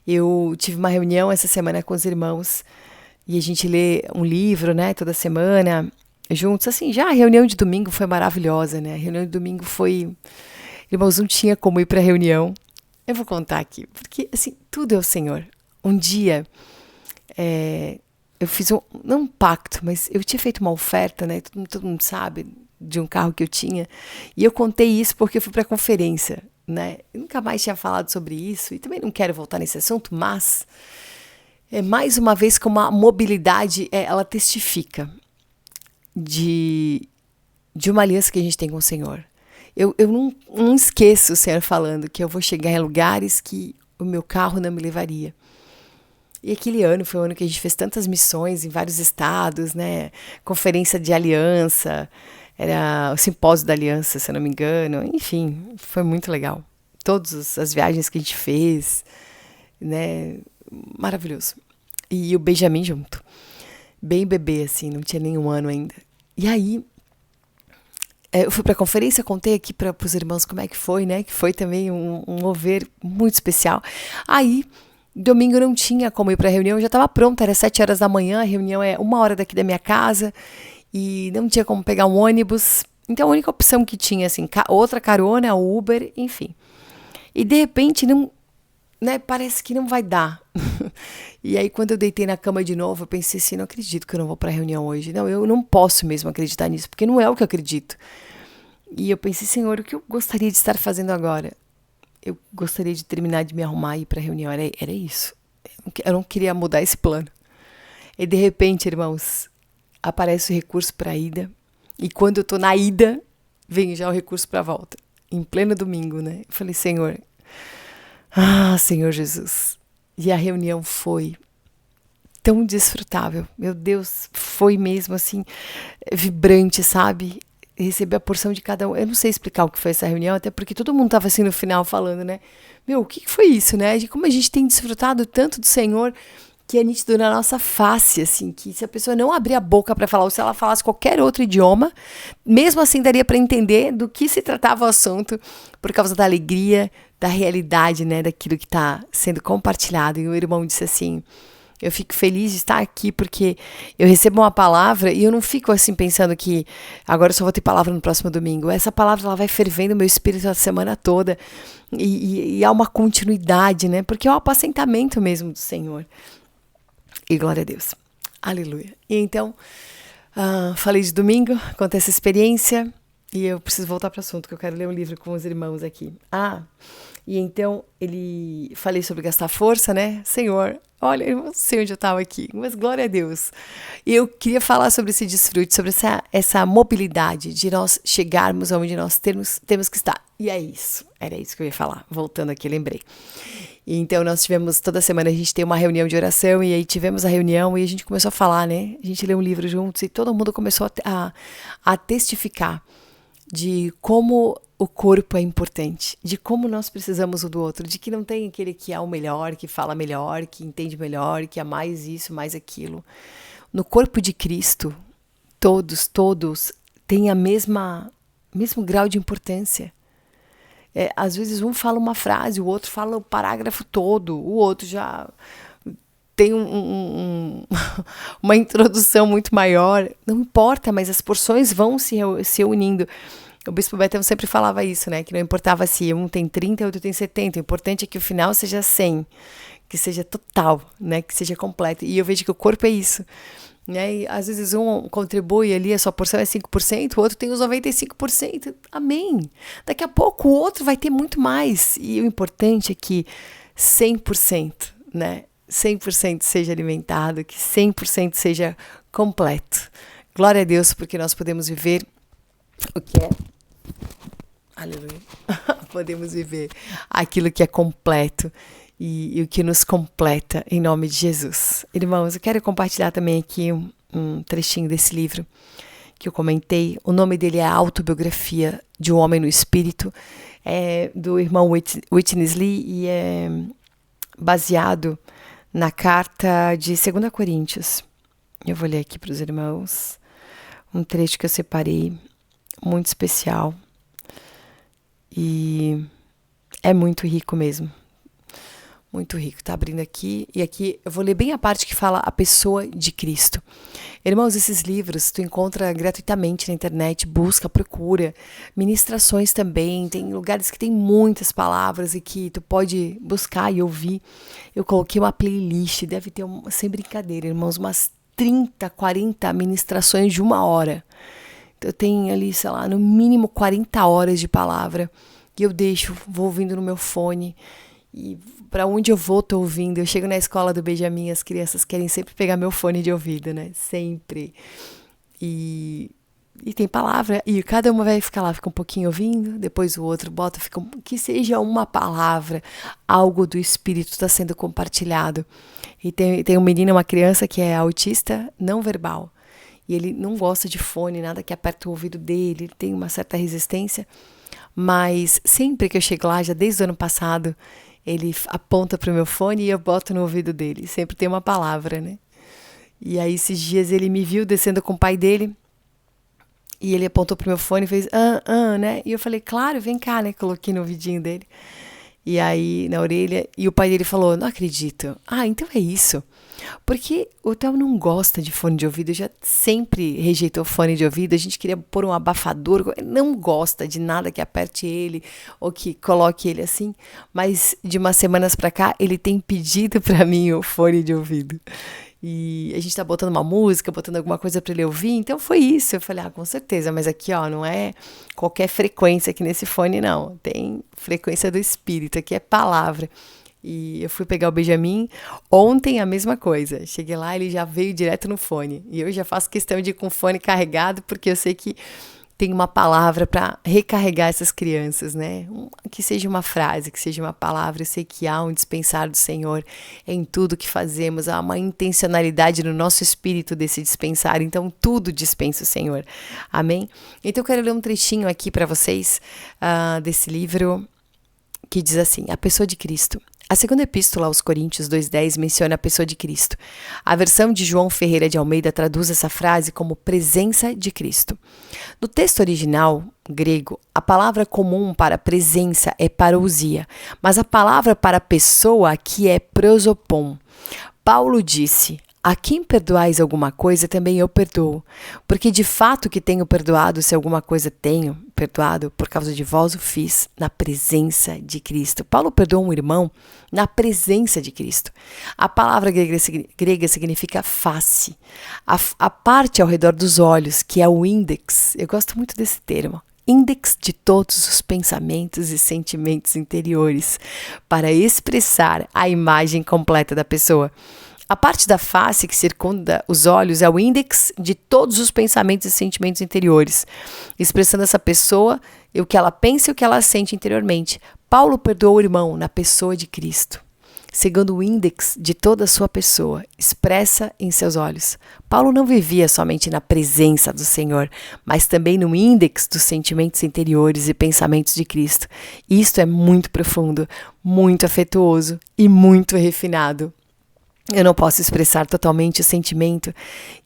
Eu tive uma reunião essa semana com os irmãos e a gente lê um livro, né? Toda semana, juntos, assim, já a reunião de domingo foi maravilhosa, né? A reunião de domingo foi... Irmãos, não tinha como ir para a reunião. Eu vou contar aqui, porque, assim, tudo é o Senhor. Um dia, eu fiz não um pacto, mas eu tinha feito uma oferta, né? Todo mundo sabe, de um carro que eu tinha. E eu contei isso porque eu fui para a conferência, né? Eu nunca mais tinha falado sobre isso e também não quero voltar nesse assunto, mas... mais uma vez, como a mobilidade, ela testifica de uma aliança que a gente tem com o Senhor. Eu não esqueço o Senhor falando que eu vou chegar em lugares que o meu carro não me levaria. E aquele ano foi um ano que a gente fez tantas missões em vários estados, né? Conferência de aliança, era o simpósio da aliança, se eu não me engano. Enfim, foi muito legal. Todas as viagens que a gente fez, né? Maravilhoso. E o Benjamin junto. Bem bebê, assim, não tinha nenhum ano ainda. E aí, eu fui para a conferência, contei aqui para os irmãos como é que foi, né? Que foi também um mover muito especial. Aí, domingo não tinha como ir para a reunião, eu já estava pronta, era 7 horas da manhã, a reunião é 1 hora daqui da minha casa, e não tinha como pegar um ônibus. Então, a única opção que tinha, assim, outra carona, Uber, enfim. E, de repente, não... né, parece que não vai dar. E aí, quando eu deitei na cama de novo, eu pensei assim, não acredito que eu não vou para a reunião hoje. Não, eu não posso mesmo acreditar nisso, porque não é o que eu acredito. E eu pensei, Senhor, o que eu gostaria de estar fazendo agora? Eu gostaria de terminar de me arrumar e ir para a reunião. Era isso. Eu não queria mudar esse plano. E de repente, irmãos, aparece o recurso para a ida. E quando eu tô na ida, vem já o recurso para a volta. Em pleno domingo, né? Eu falei, Senhor, Senhor Jesus. E a reunião foi tão desfrutável. Meu Deus, foi mesmo assim, vibrante, sabe? Receber a porção de cada um. Eu não sei explicar o que foi essa reunião, até porque todo mundo tava assim no final falando, né? Meu, o que foi isso, né? De como a gente tem desfrutado tanto do Senhor, que é nítido na nossa face, assim, que se a pessoa não abrir a boca para falar, ou se ela falasse qualquer outro idioma, mesmo assim daria para entender do que se tratava o assunto, por causa da alegria, da realidade, né, daquilo que está sendo compartilhado. E o irmão disse assim, eu fico feliz de estar aqui porque eu recebo uma palavra e eu não fico assim pensando que agora eu só vou ter palavra no próximo domingo. Essa palavra ela vai fervendo o meu espírito a semana toda e há uma continuidade, né? Porque é o apacentamento mesmo do Senhor. E glória a Deus. Aleluia. E então, falei de domingo, contei essa experiência e eu preciso voltar para o assunto, que eu quero ler um livro com os irmãos aqui. E então, falei sobre gastar força, né? Senhor, olha, eu não sei onde eu estava aqui, mas glória a Deus. E eu queria falar sobre esse desfrute, sobre essa mobilidade de nós chegarmos aonde nós temos que estar. E é isso, era isso que eu ia falar. Voltando aqui, lembrei. E então, nós tivemos, toda semana a gente tem uma reunião de oração, e aí tivemos a reunião e a gente começou a falar, né? A gente leu um livro juntos e todo mundo começou a testificar de como o corpo é importante, de como nós precisamos um do outro, de que não tem aquele que é o melhor, que fala melhor, que entende melhor, que é mais isso, mais aquilo. No corpo de Cristo, todos têm a mesmo grau de importância. Às vezes um fala uma frase, o outro fala o parágrafo todo, o outro já tem uma introdução muito maior. Não importa, mas as porções vão se unindo. O Bispo Betão sempre falava isso, né? Que não importava se um tem 30 e outro tem 70. O importante é que o final seja 100, que seja total, né? Que seja completo. E eu vejo que o corpo é isso. Né? E às vezes um contribui ali, a sua porção é 5%, o outro tem os 95%. Amém. Daqui a pouco o outro vai ter muito mais. E o importante é que 100%, né? 100% seja alimentado, que 100% seja completo. Glória a Deus, porque nós podemos viver o que é... Aleluia. Podemos viver aquilo que é completo e o que nos completa em nome de Jesus. Irmãos, eu quero compartilhar também aqui um trechinho desse livro que eu comentei. O nome dele é Autobiografia de um Homem no Espírito, é do irmão Whitney Lee e é baseado na carta de 2 Coríntios. Eu vou ler aqui para os irmãos um trecho que eu separei, muito especial. E é muito rico mesmo. Muito rico. Tá abrindo aqui. E aqui eu vou ler bem a parte que fala a pessoa de Cristo. Irmãos, esses livros tu encontra gratuitamente na internet. Busca, procura. Ministrações também. Tem lugares que tem muitas palavras e que tu pode buscar e ouvir. Eu coloquei uma playlist. Deve ter, sem brincadeira, irmãos, umas 30, 40 ministrações de 1 hora. Eu tenho ali, sei lá, no mínimo 40 horas de palavra. E eu vou ouvindo no meu fone. E para onde eu vou, tô ouvindo. Eu chego na escola do Benjamin, as crianças querem sempre pegar meu fone de ouvido, né? Sempre. E tem palavra. E cada uma vai ficar lá, fica um pouquinho ouvindo. Depois o outro bota, que seja uma palavra. Algo do Espírito está sendo compartilhado. E tem um menino, uma criança que é autista não verbal. E ele não gosta de fone, nada que aperta o ouvido dele, ele tem uma certa resistência, mas sempre que eu chego lá, já desde o ano passado, ele aponta para o meu fone e eu boto no ouvido dele, sempre tem uma palavra, né? E aí esses dias ele me viu descendo com o pai dele, e ele apontou para o meu fone e fez, né? E eu falei, claro, vem cá, né? Coloquei no ouvidinho dele, e aí na orelha, e o pai dele falou, não acredito. Então é isso. Porque o Theo não gosta de fone de ouvido, já sempre rejeitou fone de ouvido, a gente queria pôr um abafador, não gosta de nada que aperte ele ou que coloque ele assim, mas de umas semanas pra cá ele tem pedido pra mim o fone de ouvido. E a gente tá botando uma música, botando alguma coisa pra ele ouvir, então foi isso. Eu falei, com certeza, mas aqui, não é qualquer frequência aqui nesse fone, não. Tem frequência do Espírito, aqui é palavra. E eu fui pegar o Benjamin, ontem a mesma coisa. Cheguei lá, ele já veio direto no fone. E eu já faço questão de ir com o fone carregado, porque eu sei que tem uma palavra para recarregar essas crianças, né? Que seja uma frase, que seja uma palavra. Eu sei que há um dispensar do Senhor em tudo que fazemos. Há uma intencionalidade no nosso espírito desse dispensar. Então, tudo dispensa o Senhor. Amém? Então, eu quero ler um trechinho aqui para vocês desse livro que diz assim: A Pessoa de Cristo. A segunda epístola aos Coríntios 2,10 menciona a pessoa de Cristo. A versão de João Ferreira de Almeida traduz essa frase como presença de Cristo. No texto original grego, a palavra comum para presença é parousia, mas a palavra para pessoa aqui é prosopon. Paulo disse: A quem perdoais alguma coisa, também eu perdoo. Porque de fato que tenho perdoado, se alguma coisa tenho perdoado, por causa de vós o fiz na presença de Cristo. Paulo perdoou um irmão na presença de Cristo. A palavra grega significa face. A parte ao redor dos olhos, que é o índex. Eu gosto muito desse termo. Índex de todos os pensamentos e sentimentos interiores, para expressar a imagem completa da pessoa. A parte da face que circunda os olhos é o índex de todos os pensamentos e sentimentos interiores, expressando essa pessoa, o que ela pensa e o que ela sente interiormente. Paulo perdoou o irmão na pessoa de Cristo, segundo o índex de toda a sua pessoa, expressa em seus olhos. Paulo não vivia somente na presença do Senhor, mas também no índex dos sentimentos interiores e pensamentos de Cristo. Isto é muito profundo, muito afetuoso e muito refinado. Eu não posso expressar totalmente o sentimento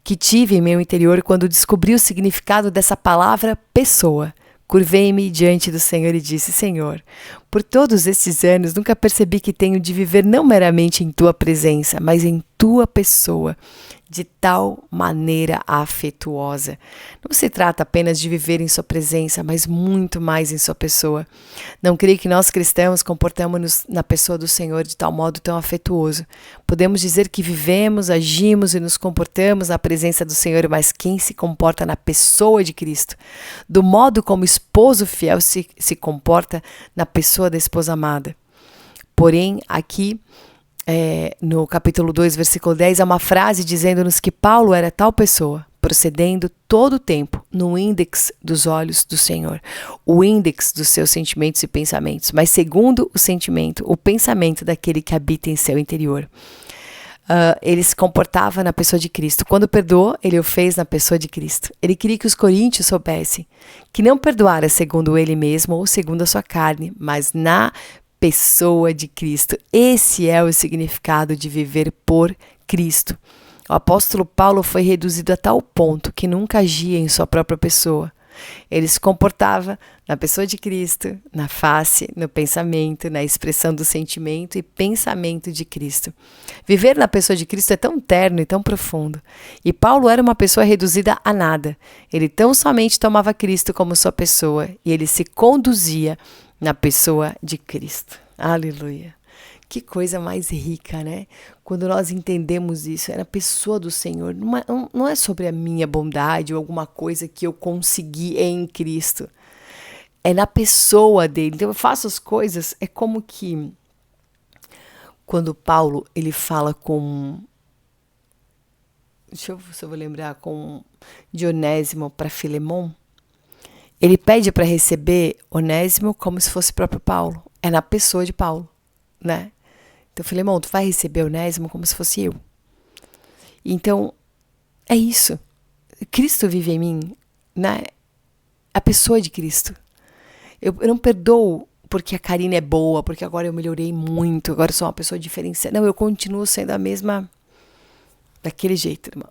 que tive em meu interior quando descobri o significado dessa palavra pessoa. Curvei-me diante do Senhor e disse: Senhor, por todos estes anos nunca percebi que tenho de viver não meramente em tua presença, mas em tua pessoa, de tal maneira afetuosa. Não se trata apenas de viver em sua presença, mas muito mais em sua pessoa. Não creio que nós cristãos comportamos-nos na pessoa do Senhor de tal modo tão afetuoso. Podemos dizer que vivemos, agimos e nos comportamos na presença do Senhor, mas quem se comporta na pessoa de Cristo, do modo como o esposo fiel se comporta na pessoa da esposa amada. Porém, aqui no capítulo 2, versículo 10, há uma frase dizendo-nos que Paulo era tal pessoa, procedendo todo o tempo no índex dos olhos do Senhor, o índex dos seus sentimentos e pensamentos, mas segundo o sentimento, o pensamento daquele que habita em seu interior. Ele se comportava na pessoa de Cristo. Quando perdoou, ele o fez na pessoa de Cristo. Ele queria que os coríntios soubessem que não perdoara segundo ele mesmo ou segundo a sua carne, mas na pessoa de Cristo. Esse é o significado de viver por Cristo. O apóstolo Paulo foi reduzido a tal ponto que nunca agia em sua própria pessoa. Ele se comportava na pessoa de Cristo, na face, no pensamento, na expressão do sentimento e pensamento de Cristo. Viver na pessoa de Cristo é tão terno e tão profundo. E Paulo era uma pessoa reduzida a nada. Ele tão somente tomava Cristo como sua pessoa e ele se conduzia na pessoa de Cristo. Aleluia. Que coisa mais rica, né? Quando nós entendemos isso, é na pessoa do Senhor. Não é sobre a minha bondade ou alguma coisa que eu consegui em Cristo. É na pessoa dele. Então eu faço as coisas, é como que quando Paulo, ele fala com... Deixa eu ver se eu vou lembrar, com Onésimo para Filemon. Ele pede para receber Onésimo como se fosse o próprio Paulo. É na pessoa de Paulo, né? Então, Filemon, tu vai receber Onésimo como se fosse eu. Então, é isso. Cristo vive em mim, né? A pessoa de Cristo. Eu não perdoo porque a Karina é boa, porque agora eu melhorei muito, agora eu sou uma pessoa diferenciada. Não, eu continuo sendo a mesma daquele jeito, irmão.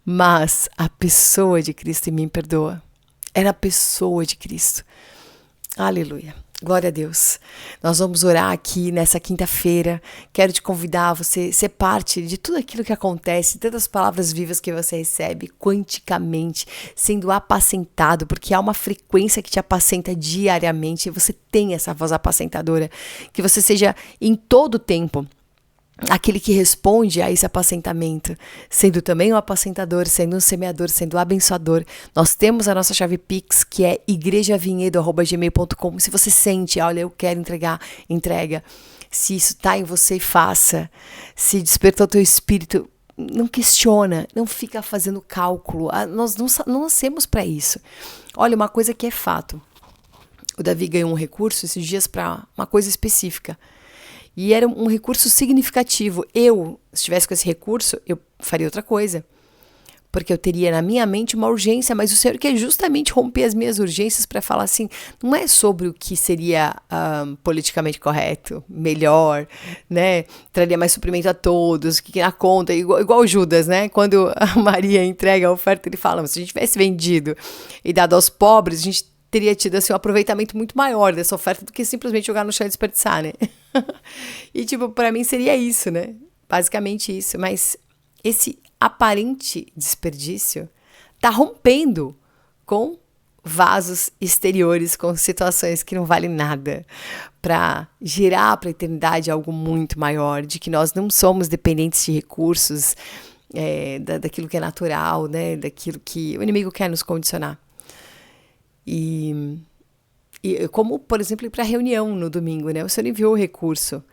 Mas a pessoa de Cristo em mim perdoa. É na pessoa de Cristo. Aleluia. Glória a Deus. Nós vamos orar aqui nessa quinta-feira. Quero te convidar a você ser parte de tudo aquilo que acontece, todas as palavras vivas que você recebe quanticamente, sendo apacentado, porque há uma frequência que te apacenta diariamente e você tem essa voz apacentadora. Que você seja em todo o tempo aquele que responde a esse apacentamento, sendo também um apacentador, sendo um semeador, sendo um abençoador. Nós temos a nossa chave Pix, que é igrejavinhedo@gmail.com. Se você sente, olha, eu quero entregar, entrega. Se isso está em você, faça. Se despertou o teu espírito, não questiona, não fica fazendo cálculo. Nós não nascemos para isso. Olha, uma coisa que é fato. O Davi ganhou um recurso esses dias para uma coisa específica. E era um recurso significativo. Se tivesse com esse recurso, eu faria outra coisa. Porque eu teria na minha mente uma urgência, mas o Senhor quer justamente romper as minhas urgências para falar assim, não é sobre o que seria politicamente correto, melhor, né? Traria mais suprimento a todos, que na conta, igual Judas, né? Quando a Maria entrega a oferta, ele fala, se a gente tivesse vendido e dado aos pobres, a gente teria tido assim, um aproveitamento muito maior dessa oferta do que simplesmente jogar no chão e desperdiçar, né? E tipo, para mim seria isso, né? Basicamente isso. Mas esse aparente desperdício tá rompendo com vasos exteriores, com situações que não valem nada, para gerar para a eternidade algo muito maior, de que nós não somos dependentes de recursos, daquilo que é natural, né? Daquilo que o inimigo quer nos condicionar. E como, por exemplo, ir para a reunião no domingo, né? O Senhor enviou o recurso.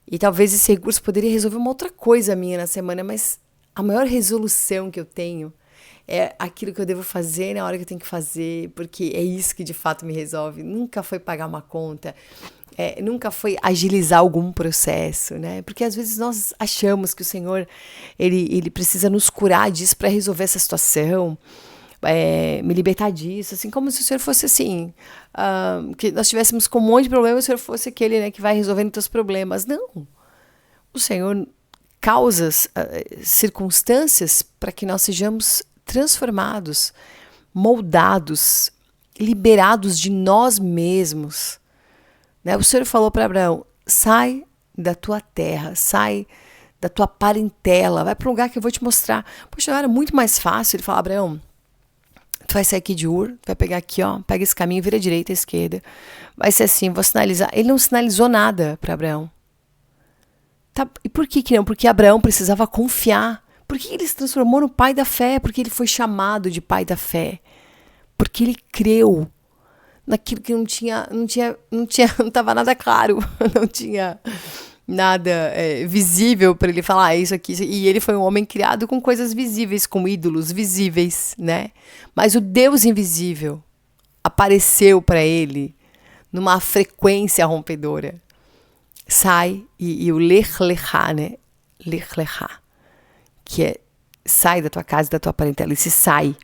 E talvez esse recurso poderia resolver uma outra coisa minha na semana, mas a maior resolução que eu tenho é aquilo que eu devo fazer na hora que eu tenho que fazer, porque é isso que de fato me resolve. Nunca foi pagar uma conta, nunca foi agilizar algum processo, né? Porque às vezes nós achamos que o Senhor, ele precisa nos curar disso para resolver essa situação, me libertar disso, assim, como se o Senhor fosse assim, que nós tivéssemos com um monte de problemas, o Senhor fosse aquele, né, que vai resolvendo teus problemas. Não, o Senhor causa circunstâncias para que nós sejamos transformados, moldados, liberados de nós mesmos, né? O Senhor falou para Abraão, sai da tua terra, sai da tua parentela, vai para um lugar que eu vou te mostrar. Poxa, era muito mais fácil ele falar, Abraão, tu vai sair aqui de Ur, tu vai pegar aqui, ó, pega esse caminho, vira à direita, à esquerda. Vai ser assim, vou sinalizar. Ele não sinalizou nada para Abraão. Tá, e por que não? Porque Abraão precisava confiar. Por que ele se transformou no pai da fé? Porque ele foi chamado de pai da fé. Porque ele creu naquilo que não estava nada claro, não tinha nada visível para ele falar isso aqui. E ele foi um homem criado com coisas visíveis, com ídolos visíveis, né? Mas o Deus invisível apareceu para ele numa frequência rompedora. Sai, e o lech lechá, né? Lech lechá, que é sai da tua casa, da tua parentela. Esse sai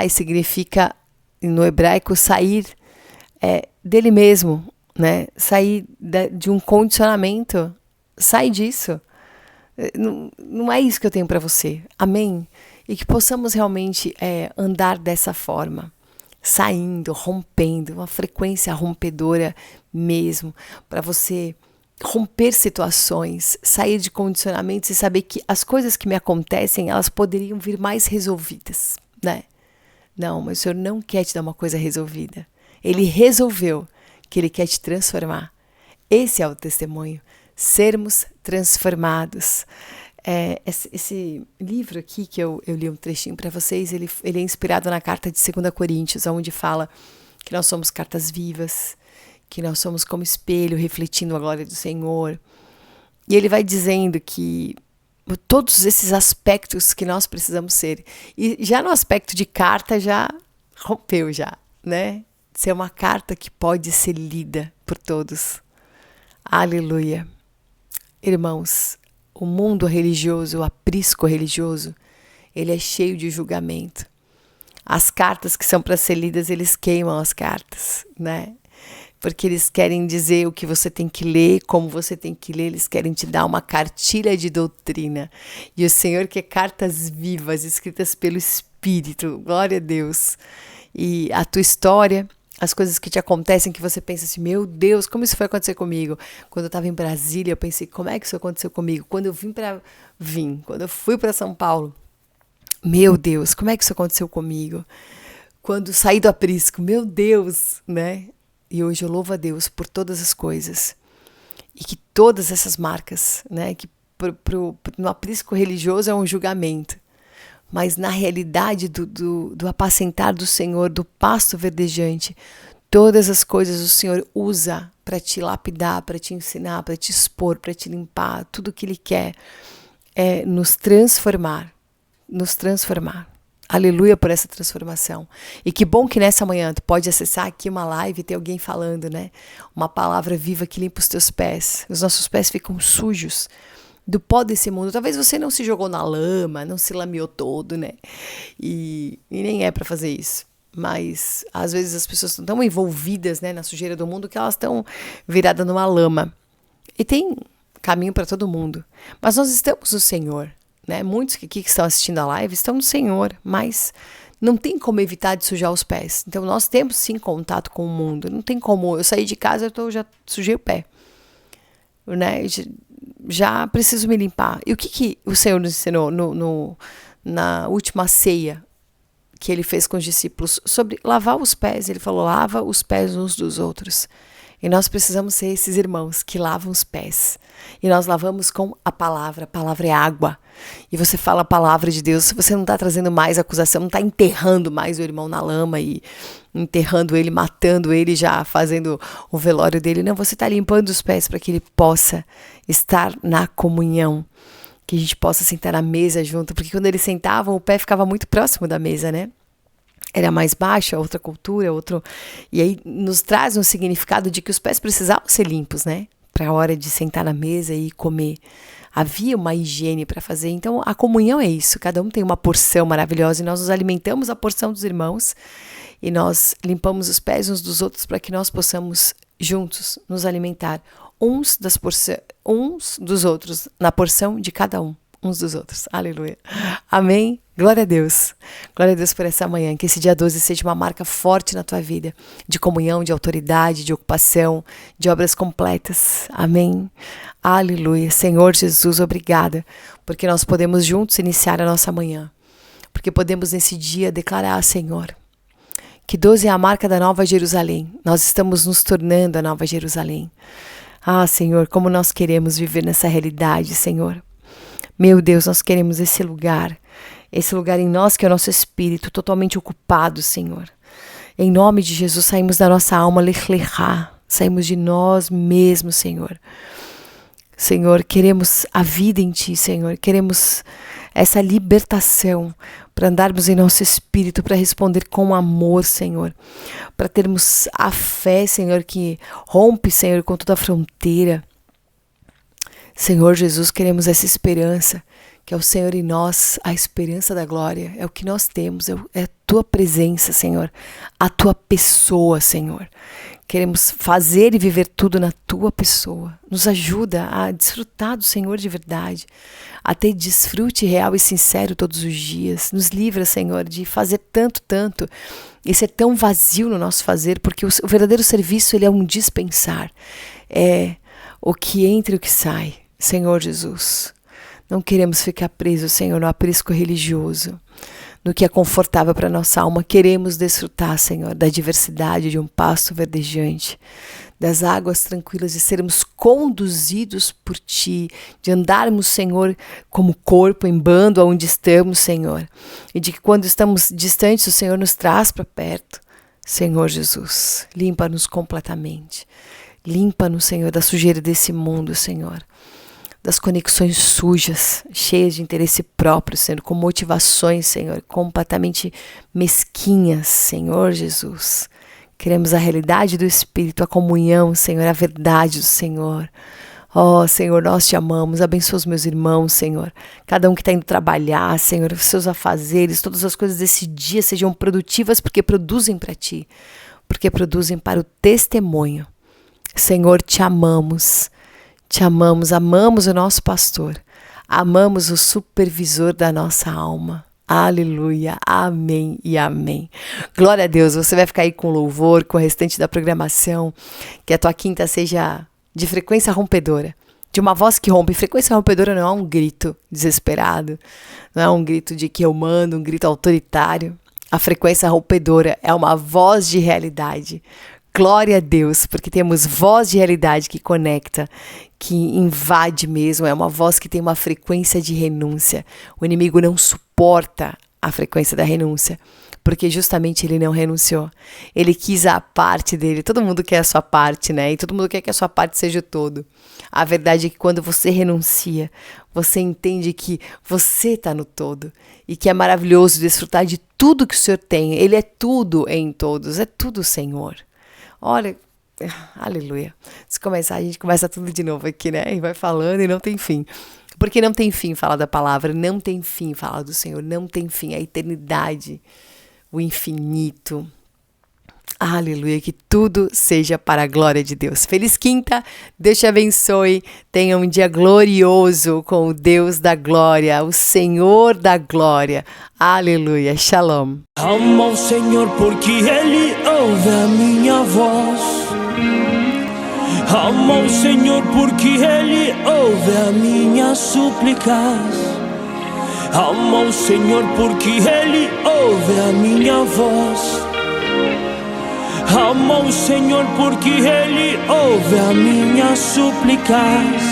significa, no hebraico, sair dele mesmo, né? Sair de um condicionamento. Sai disso. Não é isso que eu tenho para você. Amém? E que possamos realmente andar dessa forma. Saindo, rompendo, uma frequência rompedora mesmo, para você romper situações, sair de condicionamentos e saber que as coisas que me acontecem, elas poderiam vir mais resolvidas, né? Não, mas o Senhor não quer te dar uma coisa resolvida. Ele resolveu que Ele quer te transformar. Esse é o testemunho, sermos transformados. Esse livro aqui, que eu li um trechinho para vocês, ele é inspirado na carta de 2 Coríntios, onde fala que nós somos cartas vivas, que nós somos como espelho refletindo a glória do Senhor. E ele vai dizendo que todos esses aspectos que nós precisamos ser, e já no aspecto de carta já rompeu já, né? Ser uma carta que pode ser lida por todos. Aleluia. Irmãos, o mundo religioso, o aprisco religioso, ele é cheio de julgamento. As cartas que são para ser lidas, eles queimam as cartas, né? Porque eles querem dizer o que você tem que ler, como você tem que ler, eles querem te dar uma cartilha de doutrina. E o Senhor quer cartas vivas, escritas pelo Espírito, glória a Deus. E a tua história, as coisas que te acontecem, que você pensa assim, meu Deus, como isso foi acontecer comigo? Quando eu estava em Brasília, eu pensei, como é que isso aconteceu comigo? Quando eu quando eu fui para São Paulo, meu Deus, como é que isso aconteceu comigo? Quando saí do aprisco, meu Deus, né? E hoje eu louvo a Deus por todas as coisas. E que todas essas marcas, né, que no aprisco religioso é um julgamento, mas na realidade do apacentar do Senhor, do pasto verdejante, todas as coisas o Senhor usa para te lapidar, para te ensinar, para te expor, para te limpar. Tudo que Ele quer é nos transformar. Aleluia por essa transformação. E que bom que nessa manhã tu pode acessar aqui uma live e ter alguém falando, né? Uma palavra viva que limpa os teus pés. Os nossos pés ficam sujos do pó desse mundo. Talvez você não se jogou na lama, não se lameou todo, né? E nem é para fazer isso. Mas às vezes as pessoas estão tão envolvidas, né, na sujeira do mundo que elas estão viradas numa lama. E tem caminho para todo mundo. Mas nós estamos no Senhor, né? Muitos que estão assistindo a live estão no Senhor, mas não tem como evitar de sujar os pés. Então nós temos sim contato com o mundo. Não tem como eu sair de casa, já sujei o pé, né? Já preciso me limpar. E o que o Senhor nos ensinou na última ceia que Ele fez com os discípulos sobre lavar os pés? Ele falou, lava os pés uns dos outros. E nós precisamos ser esses irmãos que lavam os pés. E nós lavamos com a palavra. A palavra é água. E você fala a palavra de Deus. Você não está trazendo mais acusação, não está enterrando mais o irmão na lama e enterrando ele, matando ele, já fazendo o velório dele. Não, você está limpando os pés para que ele possa estar na comunhão. Que a gente possa sentar na mesa junto. Porque quando eles sentavam, o pé ficava muito próximo da mesa, né? Era mais baixa, outra cultura, outro... E aí nos traz um significado de que os pés precisavam ser limpos, né? Para a hora de sentar na mesa e comer. Havia uma higiene para fazer. Então, a comunhão é isso. Cada um tem uma porção maravilhosa e nós nos alimentamos a porção dos irmãos e nós limpamos os pés uns dos outros para que nós possamos juntos nos alimentar uns dos outros, na porção de cada um. Uns dos outros. Aleluia. Amém? Glória a Deus. Glória a Deus por essa manhã. Que esse dia 12 seja uma marca forte na tua vida. De comunhão, de autoridade, de ocupação, de obras completas. Amém? Aleluia. Senhor Jesus, obrigada. Porque nós podemos juntos iniciar a nossa manhã. Porque podemos nesse dia declarar, Senhor, que 12 é a marca da Nova Jerusalém. Nós estamos nos tornando a Nova Jerusalém. Ah, Senhor, como nós queremos viver nessa realidade, Senhor. Meu Deus, nós queremos esse lugar em nós que é o nosso espírito, totalmente ocupado, Senhor. Em nome de Jesus, saímos da nossa alma, saímos de nós mesmos, Senhor. Senhor, queremos a vida em Ti, Senhor, queremos essa libertação para andarmos em nosso espírito, para responder com amor, Senhor, para termos a fé, Senhor, que rompe, Senhor, com toda a fronteira. Senhor Jesus, queremos essa esperança, que é o Senhor em nós, a esperança da glória, é o que nós temos, é a Tua presença, Senhor, a Tua pessoa, Senhor. Queremos fazer e viver tudo na Tua pessoa. Nos ajuda a desfrutar do Senhor de verdade, a ter desfrute real e sincero todos os dias. Nos livra, Senhor, de fazer tanto, e ser tão vazio no nosso fazer, porque o verdadeiro serviço, ele é um dispensar, é o que entra e o que sai. Senhor Jesus, não queremos ficar presos, Senhor, no aprisco religioso, no que é confortável para nossa alma. Queremos desfrutar, Senhor, da diversidade de um pasto verdejante, das águas tranquilas, de sermos conduzidos por Ti, de andarmos, Senhor, como corpo, em bando, aonde estamos, Senhor, e de que quando estamos distantes, o Senhor nos traz para perto. Senhor Jesus, limpa-nos completamente. Limpa-nos, Senhor, da sujeira desse mundo, Senhor. Das conexões sujas, cheias de interesse próprio, Senhor, com motivações, Senhor, completamente mesquinhas, Senhor Jesus. Queremos a realidade do Espírito, a comunhão, Senhor, a verdade do Senhor. Oh, Senhor, nós Te amamos, abençoa os meus irmãos, Senhor. Cada um que está indo trabalhar, Senhor, os seus afazeres, todas as coisas desse dia sejam produtivas porque produzem para Ti, porque produzem para o testemunho. Senhor, Te amamos. Te amamos, amamos o nosso pastor, amamos o supervisor da nossa alma. Aleluia, amém e amém. Glória a Deus, você vai ficar aí com louvor, com o restante da programação, que a tua quinta seja de frequência rompedora, de uma voz que rompe. Frequência rompedora não é um grito desesperado, não é um grito de que eu mando, um grito autoritário. A frequência rompedora é uma voz de realidade, Glória a Deus, porque temos voz de realidade que conecta, que invade mesmo, é uma voz que tem uma frequência de renúncia. O inimigo não suporta a frequência da renúncia, porque justamente ele não renunciou. Ele quis a parte dele. Todo mundo quer a sua parte, né? E todo mundo quer que a sua parte seja o todo. A verdade é que quando você renuncia, você entende que você está no todo e que é maravilhoso desfrutar de tudo que o Senhor tem. Ele é tudo em todos, é tudo o Senhor. Olha, aleluia. Se começar, a gente começa tudo de novo aqui, né? E vai falando e não tem fim. Porque não tem fim falar da palavra, não tem fim falar do Senhor, não tem fim. A eternidade, o infinito. Aleluia, que tudo seja para a glória de Deus. Feliz quinta, Deus te abençoe. Tenha um dia glorioso com o Deus da glória, o Senhor da glória. Aleluia, shalom. Amo ao Senhor porque Ele ouve a minha voz. Amo ao Senhor porque Ele ouve a minhas súplicas. Amo ao Senhor porque Ele ouve a minha voz. Amo ao Senhor porque Ele ouve a minhas súplicas.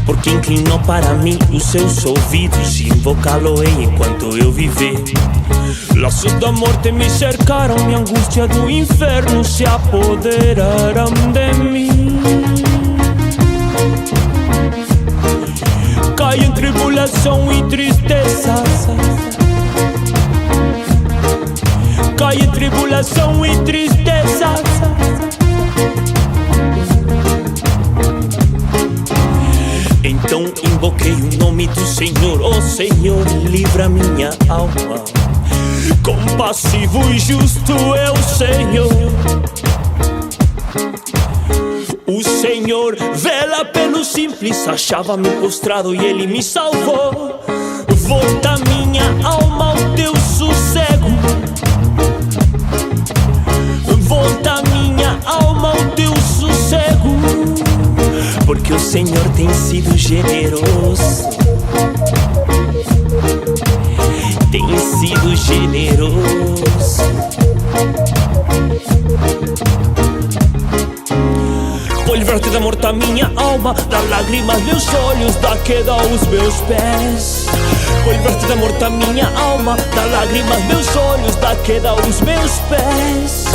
Porque inclinou para mim os seus ouvidos e invocá-lo-ei enquanto eu viver. Laços da morte me cercaram e a angústia do inferno se apoderaram de mim. Cai em tribulação e tristeza. Cai em tribulação e tristeza. Então invoquei o nome do Senhor. Oh Senhor, livra minha alma. Compassivo e justo é o Senhor. O Senhor vela pelo simples. Achava-me prostrado e Ele me salvou. Volta minha alma ao teu sossego. Volta minha alma ao teu sossego. Porque o Senhor tem sido generoso. Tem sido generoso. Foi livrar-te da morte a minha alma, da lágrimas meus olhos, da queda aos meus pés. Foi livrar-te da morte a minha alma, da lágrimas meus olhos, da queda aos meus pés.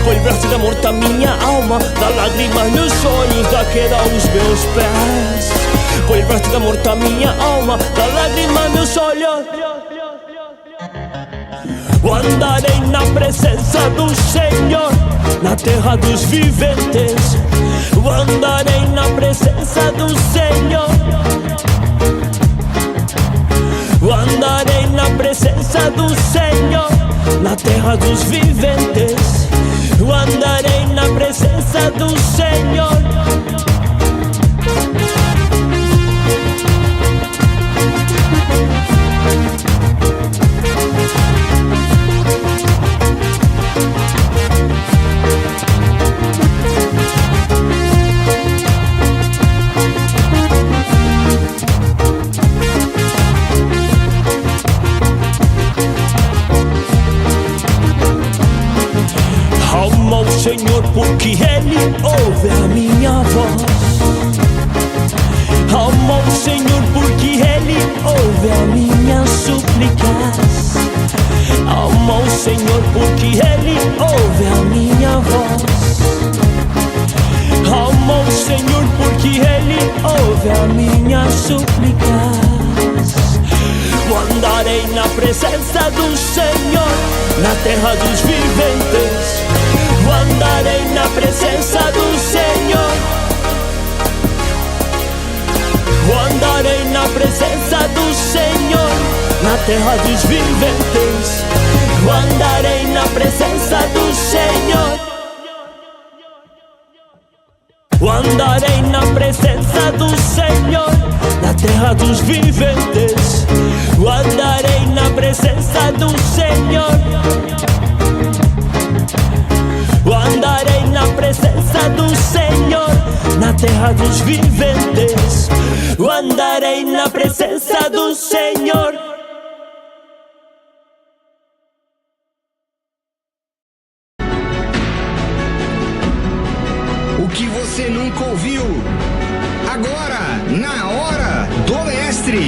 Foi livrar-te da morte a minha alma, da lágrimas meus olhos, da queda aos meus pés. Foi livrar-te da morte a minha alma, da lágrima meus olhos. Andarei na presença do Senhor, na terra dos viventes. Andarei na presença do Senhor. Andarei na presença do Senhor, na terra dos viventes. Andarei na presença do Senhor. Amo ao Senhor porque Ele ouve a minha voz. Amo ao Senhor porque Ele ouve a minhas súplicas. Amo ao Senhor porque Ele ouve a minha voz. Amo ao Senhor porque Ele ouve a minhas súplicas. Andarei na presença do Senhor, na terra dos viventes. Andarei na presença do Senhor. Andarei na presença do Senhor, na terra dos viventes. Andarei na presença do Senhor. Andarei na presença do Senhor, na terra dos viventes. Andarei na presença do Senhor. Andarei na presença do Senhor, na terra dos viventes. Andarei na presença do Senhor. nunca ouviu. Agora, na hora do mestre.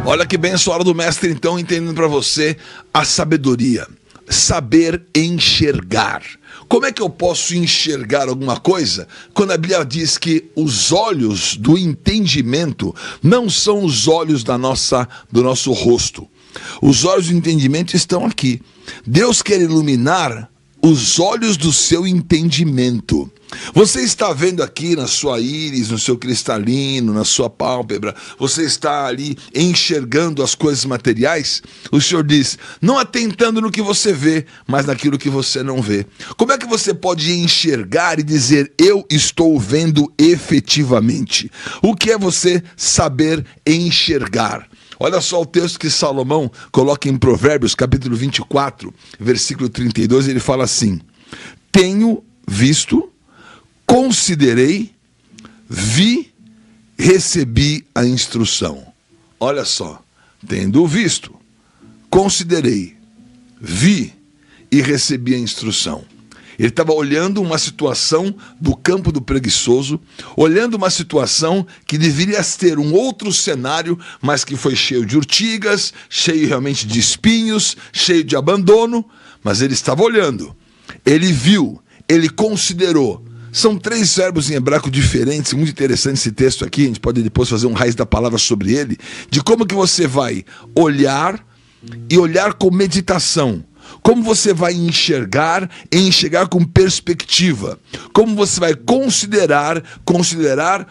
Olha que benção a hora do mestre, então, entendendo para você a sabedoria. Saber enxergar. Como é que eu posso enxergar alguma coisa quando a Bíblia diz que os olhos do entendimento não são os olhos do nosso rosto? Os olhos do entendimento estão aqui. Deus quer iluminar os olhos do seu entendimento. Você está vendo aqui na sua íris, no seu cristalino, na sua pálpebra, você está ali enxergando as coisas materiais? O Senhor diz, não atentando no que você vê, mas naquilo que você não vê. Como é que você pode enxergar e dizer, eu estou vendo efetivamente? O que é você saber enxergar? Olha só o texto que Salomão coloca em Provérbios, capítulo 24, versículo 32, ele fala assim, tenho visto, considerei, vi, recebi a instrução. Olha só, tendo visto, considerei, vi e recebi a instrução. Ele estava olhando uma situação do campo do preguiçoso, olhando uma situação que deveria ter um outro cenário, mas que foi cheio de urtigas, cheio realmente de espinhos, cheio de abandono, mas ele estava olhando, ele viu, ele considerou. São 3 verbos em hebraico diferentes, muito interessante esse texto aqui, a gente pode depois fazer um raiz da palavra sobre ele, de como que você vai olhar e olhar com meditação. Como você vai enxergar e enxergar com perspectiva. Como você vai considerar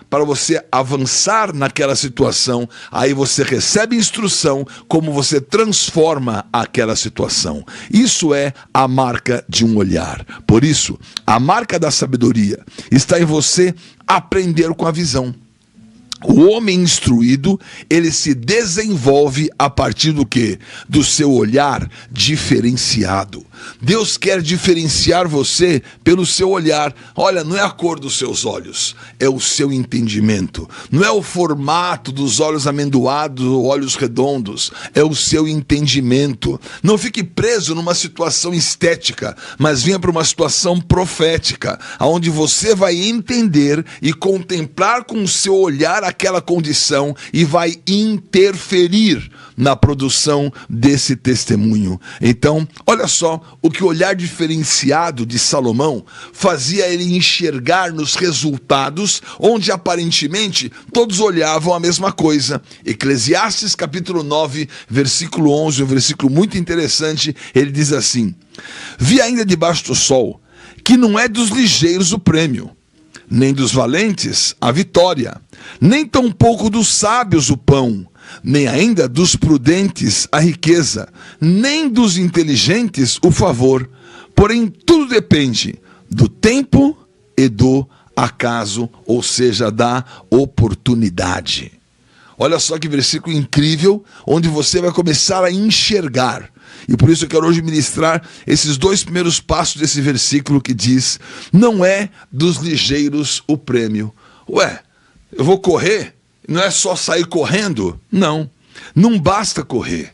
para você avançar naquela situação. Aí você recebe instrução, como você transforma aquela situação. Isso é a marca de um olhar. Por isso, a marca da sabedoria está em você aprender com a visão. O homem instruído, ele se desenvolve a partir do quê? Do seu olhar diferenciado. Deus quer diferenciar você pelo seu olhar. Olha, não é a cor dos seus olhos, é o seu entendimento. Não é o formato dos olhos amendoados ou olhos redondos, é o seu entendimento. Não fique preso numa situação estética, mas venha para uma situação profética, onde você vai entender e contemplar com o seu olhar aquela condição e vai interferir na produção desse testemunho. Então, olha só o que o olhar diferenciado de Salomão fazia ele enxergar nos resultados, onde aparentemente todos olhavam a mesma coisa. Eclesiastes capítulo 9, versículo 11, um versículo muito interessante, ele diz assim, vi ainda debaixo do sol, que não é dos ligeiros o prêmio, nem dos valentes a vitória, nem tampouco dos sábios o pão, nem ainda dos prudentes a riqueza, nem dos inteligentes o favor. Porém, tudo depende do tempo e do acaso, ou seja, da oportunidade. Olha só que versículo incrível, onde você vai começar a enxergar. E por isso eu quero hoje ministrar esses 2 primeiros passos desse versículo que diz, não é dos ligeiros o prêmio. Ué, eu vou correr? Não é só sair correndo? Não, não basta correr.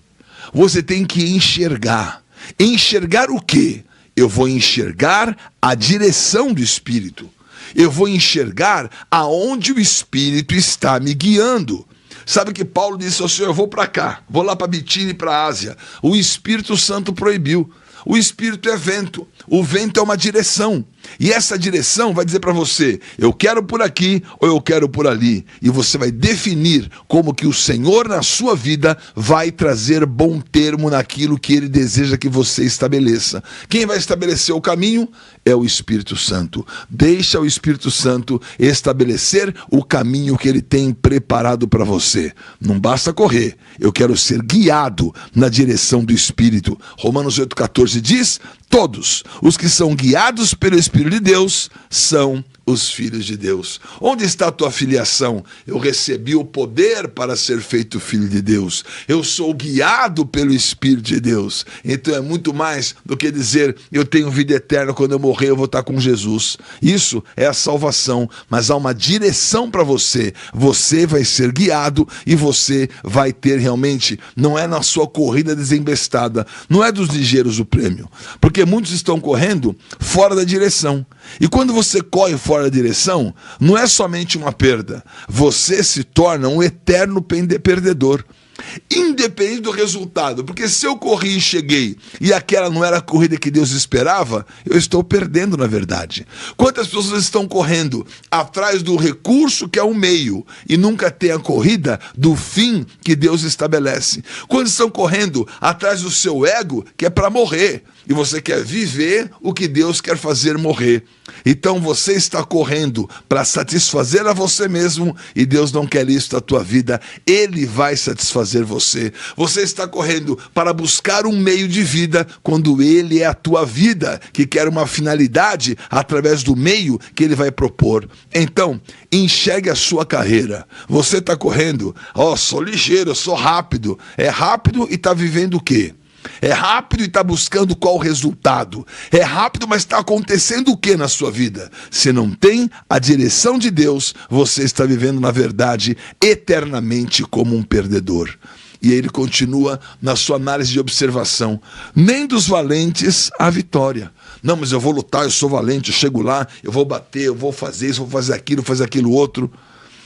Você tem que enxergar. Enxergar o quê? Eu vou enxergar a direção do Espírito. Eu vou enxergar aonde o Espírito está me guiando. Sabe que Paulo disse ao Senhor, eu vou para cá, vou lá para Bitínia e para a Ásia. O Espírito Santo proibiu. O Espírito é vento, o vento é uma direção. E essa direção vai dizer para você, eu quero por aqui ou eu quero por ali. E você vai definir como que o Senhor na sua vida vai trazer bom termo naquilo que Ele deseja que você estabeleça. Quem vai estabelecer o caminho é o Espírito Santo. Deixa o Espírito Santo estabelecer o caminho que Ele tem preparado para você. Não basta correr, eu quero ser guiado na direção do Espírito. Romanos 8,14 diz, todos os que são guiados pelo Espírito de Deus são os filhos de Deus. Onde está a tua filiação? Eu recebi o poder para ser feito filho de Deus. Eu sou guiado pelo Espírito de Deus. Então é muito mais do que dizer, eu tenho vida eterna, quando eu morrer eu vou estar com Jesus. Isso é a salvação, mas há uma direção para você. Você vai ser guiado e você vai ter realmente, não é na sua corrida desembestada, não é dos ligeiros o prêmio, porque muitos estão correndo fora da direção. E quando você corre fora da direção, não é somente uma perda, você se torna um eterno perdedor, independente do resultado. Porque se eu corri e cheguei e aquela não era a corrida que Deus esperava, eu estou perdendo na verdade. Quantas pessoas estão correndo atrás do recurso que é o meio e nunca tem a corrida do fim que Deus estabelece? Quantos estão correndo atrás do seu ego, que é para morrer, e você quer viver o que Deus quer fazer morrer? Então você está correndo para satisfazer a você mesmo, e Deus não quer isso da tua vida. Ele vai satisfazer você. Você está correndo para buscar um meio de vida, quando Ele é a tua vida, que quer uma finalidade através do meio que Ele vai propor. Então, enxergue a sua carreira. Você está correndo, sou ligeiro, sou rápido. É rápido e está vivendo o quê? É rápido e está buscando qual resultado? É rápido, mas está acontecendo o que na sua vida? Se não tem a direção de Deus, você está vivendo, na verdade, eternamente como um perdedor. E ele continua na sua análise de observação. Nem dos valentes a vitória. Não, mas eu vou lutar, eu sou valente, eu chego lá, eu vou bater, eu vou fazer isso, vou fazer aquilo outro.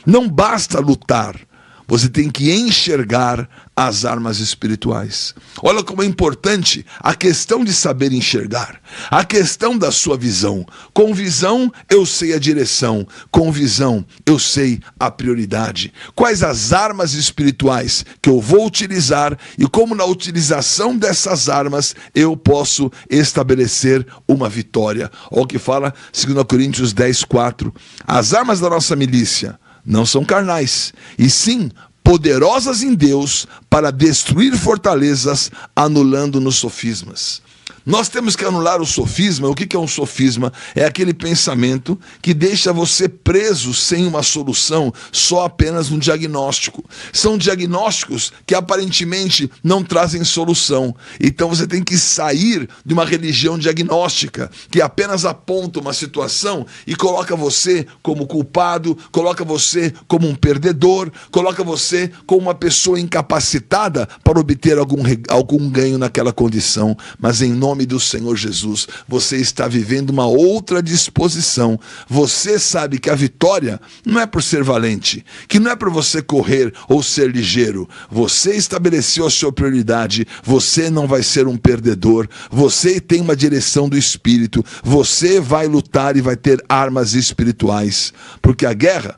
Não basta lutar. Você tem que enxergar as armas espirituais. Olha como é importante a questão de saber enxergar, a questão da sua visão. Com visão eu sei a direção, com visão eu sei a prioridade. Quais as armas espirituais que eu vou utilizar e como na utilização dessas armas eu posso estabelecer uma vitória. Olha o que fala 2 Coríntios 10:4. As armas da nossa milícia não são carnais, e sim poderosas em Deus para destruir fortalezas, anulando nos sofismas. Nós temos que anular o sofisma. O que é um sofisma? É aquele pensamento que deixa você preso sem uma solução, só apenas um diagnóstico. São diagnósticos que aparentemente não trazem solução. Então você tem que sair de uma religião diagnóstica, que apenas aponta uma situação e coloca você como culpado, coloca você como um perdedor, coloca você como uma pessoa incapacitada para obter algum ganho naquela condição. Mas em nome do Senhor Jesus, você está vivendo uma outra disposição. Você sabe que a vitória não é por ser valente, que não é por você correr ou ser ligeiro. Você estabeleceu a sua prioridade, você não vai ser um perdedor, você tem uma direção do Espírito, você vai lutar e vai ter armas espirituais, porque a guerra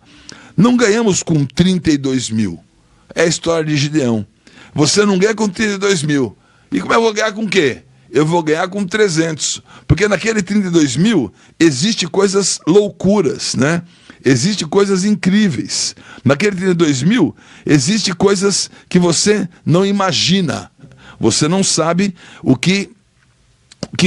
não ganhamos com 32 mil, é a história de Gideão. Você não ganha com 32 mil, e como eu vou ganhar com o quê? Eu vou ganhar com 300, porque naquele 32 mil existe coisas loucuras, né? Existe coisas incríveis. Naquele 32 mil existe coisas que você não imagina. Você não sabe o que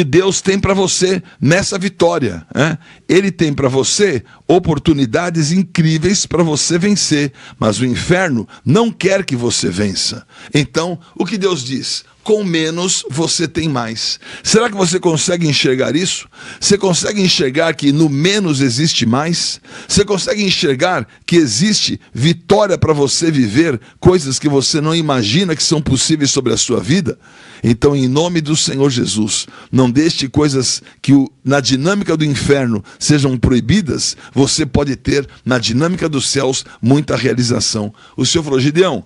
Deus tem para você nessa vitória, né? Ele tem para você oportunidades incríveis para você vencer, mas o inferno não quer que você vença. Então, o que Deus diz? Com menos você tem mais. Será que você consegue enxergar isso? Você consegue enxergar que no menos existe mais? Você consegue enxergar que existe vitória para você viver coisas que você não imagina que são possíveis sobre a sua vida? Então, em nome do Senhor Jesus, não deixe coisas que na dinâmica do inferno sejam proibidas. Você pode ter na dinâmica dos céus muita realização. O Senhor falou: Gideão,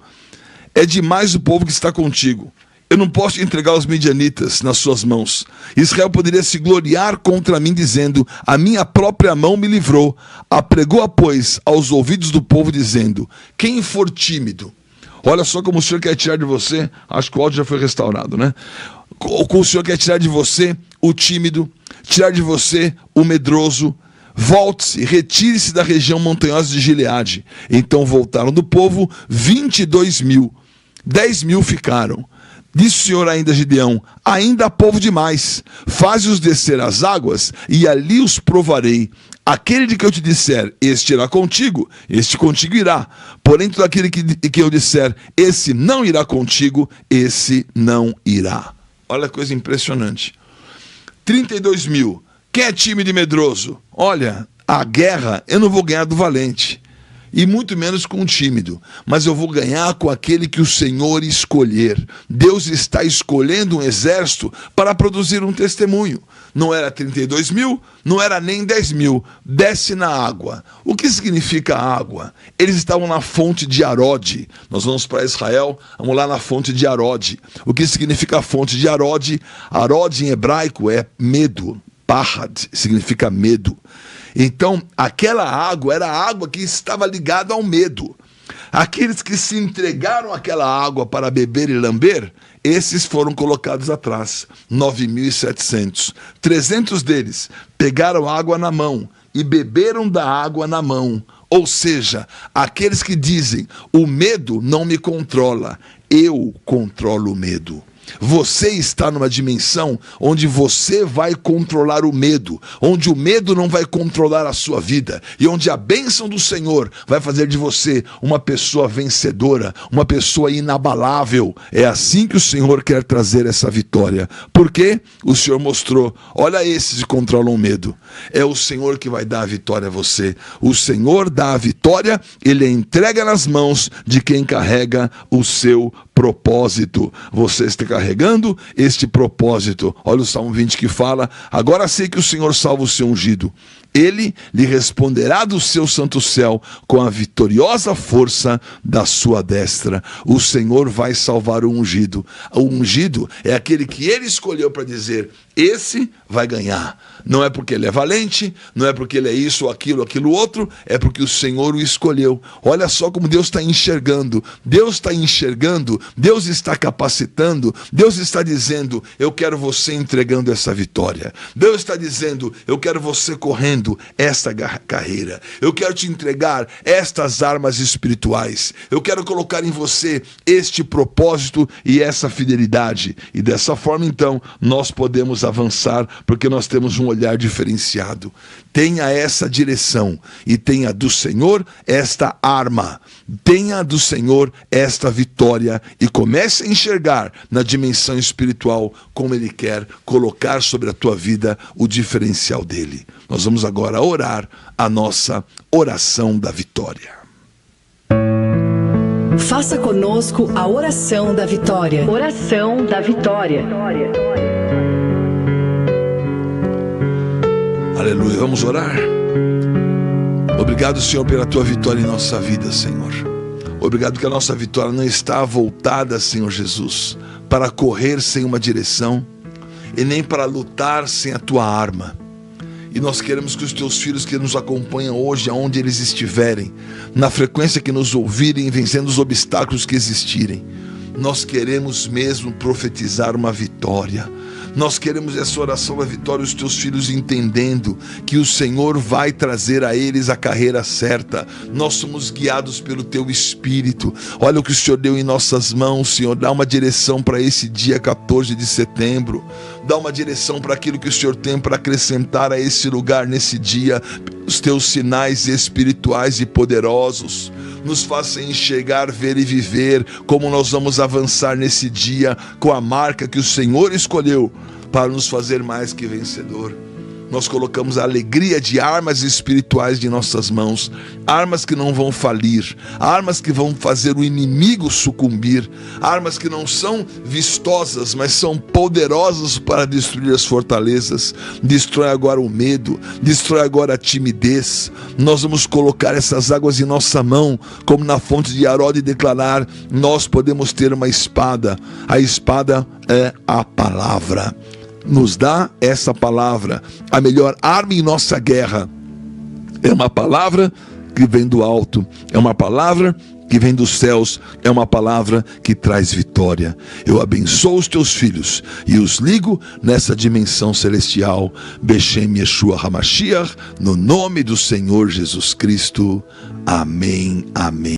é demais o povo que está contigo. Eu não posso entregar os midianitas nas suas mãos. Israel poderia se gloriar contra mim, dizendo: a minha própria mão me livrou. Apregou-a, pois, aos ouvidos do povo, dizendo: quem for tímido. Olha só como o Senhor quer tirar de você. Acho que o áudio já foi restaurado, né? Como o Senhor quer tirar de você o tímido, tirar de você o medroso. Volte-se, retire-se da região montanhosa de Gileade. Então voltaram do povo 22 mil. 10 mil ficaram. Disse o Senhor ainda a Gideão: ainda há povo demais, faze-os descer às águas, e ali os provarei. Aquele de que eu te disser, este irá contigo, este contigo irá. Porém, todo aquele que eu disser, esse não irá contigo, esse não irá. Olha a coisa impressionante. 32 mil. Quem é tímido e medroso? Olha, a guerra eu não vou ganhar do valente, e muito menos com o tímido, mas eu vou ganhar com aquele que o Senhor escolher. Deus está escolhendo um exército para produzir um testemunho. Não era 32 mil, não era nem 10 mil. Desce na água. O que significa água? Eles estavam na fonte de Arode. Nós vamos para Israel, vamos lá na fonte de Arode. O que significa a fonte de Arode? Arode em hebraico é medo. Pahad significa medo. Então, aquela água era a água que estava ligada ao medo. Aqueles que se entregaram àquela água para beber e lamber, esses foram colocados atrás, 9.700. 300 deles pegaram água na mão e beberam da água na mão. Ou seja, aqueles que dizem, o medo não me controla, eu controlo o medo. Você está numa dimensão onde você vai controlar o medo, onde o medo não vai controlar a sua vida, e onde a bênção do Senhor vai fazer de você uma pessoa vencedora, uma pessoa inabalável. É assim que o Senhor quer trazer essa vitória. Porque o Senhor mostrou, olha esses que controlam o medo. É o Senhor que vai dar a vitória a você. O Senhor dá a vitória, Ele entrega nas mãos de quem carrega o seu propósito. Você está carregando este propósito. Olha o Salmo 20 que fala, agora sei que o Senhor salva o seu ungido. Ele lhe responderá do seu santo céu com a vitoriosa força da sua destra. O Senhor vai salvar o ungido. O ungido é aquele que Ele escolheu para dizer, esse vai ganhar. Não é porque ele é valente, não é porque ele é isso ou aquilo outro, é porque o Senhor o escolheu. Olha só como Deus está enxergando. Deus está enxergando, Deus está capacitando, Deus está dizendo, eu quero você entregando essa vitória. Deus está dizendo, eu quero você correndo esta carreira. Eu quero te entregar estas armas espirituais. Eu quero colocar em você este propósito e essa fidelidade. E dessa forma, então, nós podemos avançar, porque nós temos um olhar diferenciado. Tenha essa direção e tenha do Senhor esta arma. Tenha do Senhor esta vitória e comece a enxergar na dimensão espiritual como Ele quer colocar sobre a tua vida o diferencial dele. Nós vamos agora orar a nossa oração da vitória. Faça conosco a oração da vitória. Oração da vitória. Aleluia, vamos orar? Obrigado, Senhor, pela tua vitória em nossa vida, Senhor. Obrigado que a nossa vitória não está voltada, Senhor Jesus, para correr sem uma direção e nem para lutar sem a tua arma. E nós queremos que os teus filhos que nos acompanham hoje, aonde eles estiverem, na frequência que nos ouvirem, vencendo os obstáculos que existirem, nós queremos mesmo profetizar uma vitória. Nós queremos essa oração da vitória, os teus filhos entendendo que o Senhor vai trazer a eles a carreira certa. Nós somos guiados pelo teu Espírito. Olha o que o Senhor deu em nossas mãos, Senhor. Dá uma direção para esse dia 14 de setembro. Dá uma direção para aquilo que o Senhor tem para acrescentar a esse lugar nesse dia. Os teus sinais espirituais e poderosos. Nos faça enxergar, ver e viver como nós vamos avançar nesse dia com a marca que o Senhor escolheu para nos fazer mais que vencedor. Nós colocamos a alegria de armas espirituais de nossas mãos, armas que não vão falir, armas que vão fazer o inimigo sucumbir, armas que não são vistosas, mas são poderosas para destruir as fortalezas. Destrói agora o medo, destrói agora a timidez. Nós vamos colocar essas águas em nossa mão, como na fonte de Arode, e declarar, nós podemos ter uma espada. A espada é a palavra. Nos dá essa palavra, a melhor arma em nossa guerra. É uma palavra que vem do alto, é uma palavra que vem dos céus, é uma palavra que traz vitória. Eu abençoo os teus filhos e os ligo nessa dimensão celestial. Beshem Yeshua HaMashiach, no nome do Senhor Jesus Cristo. Amém, amém.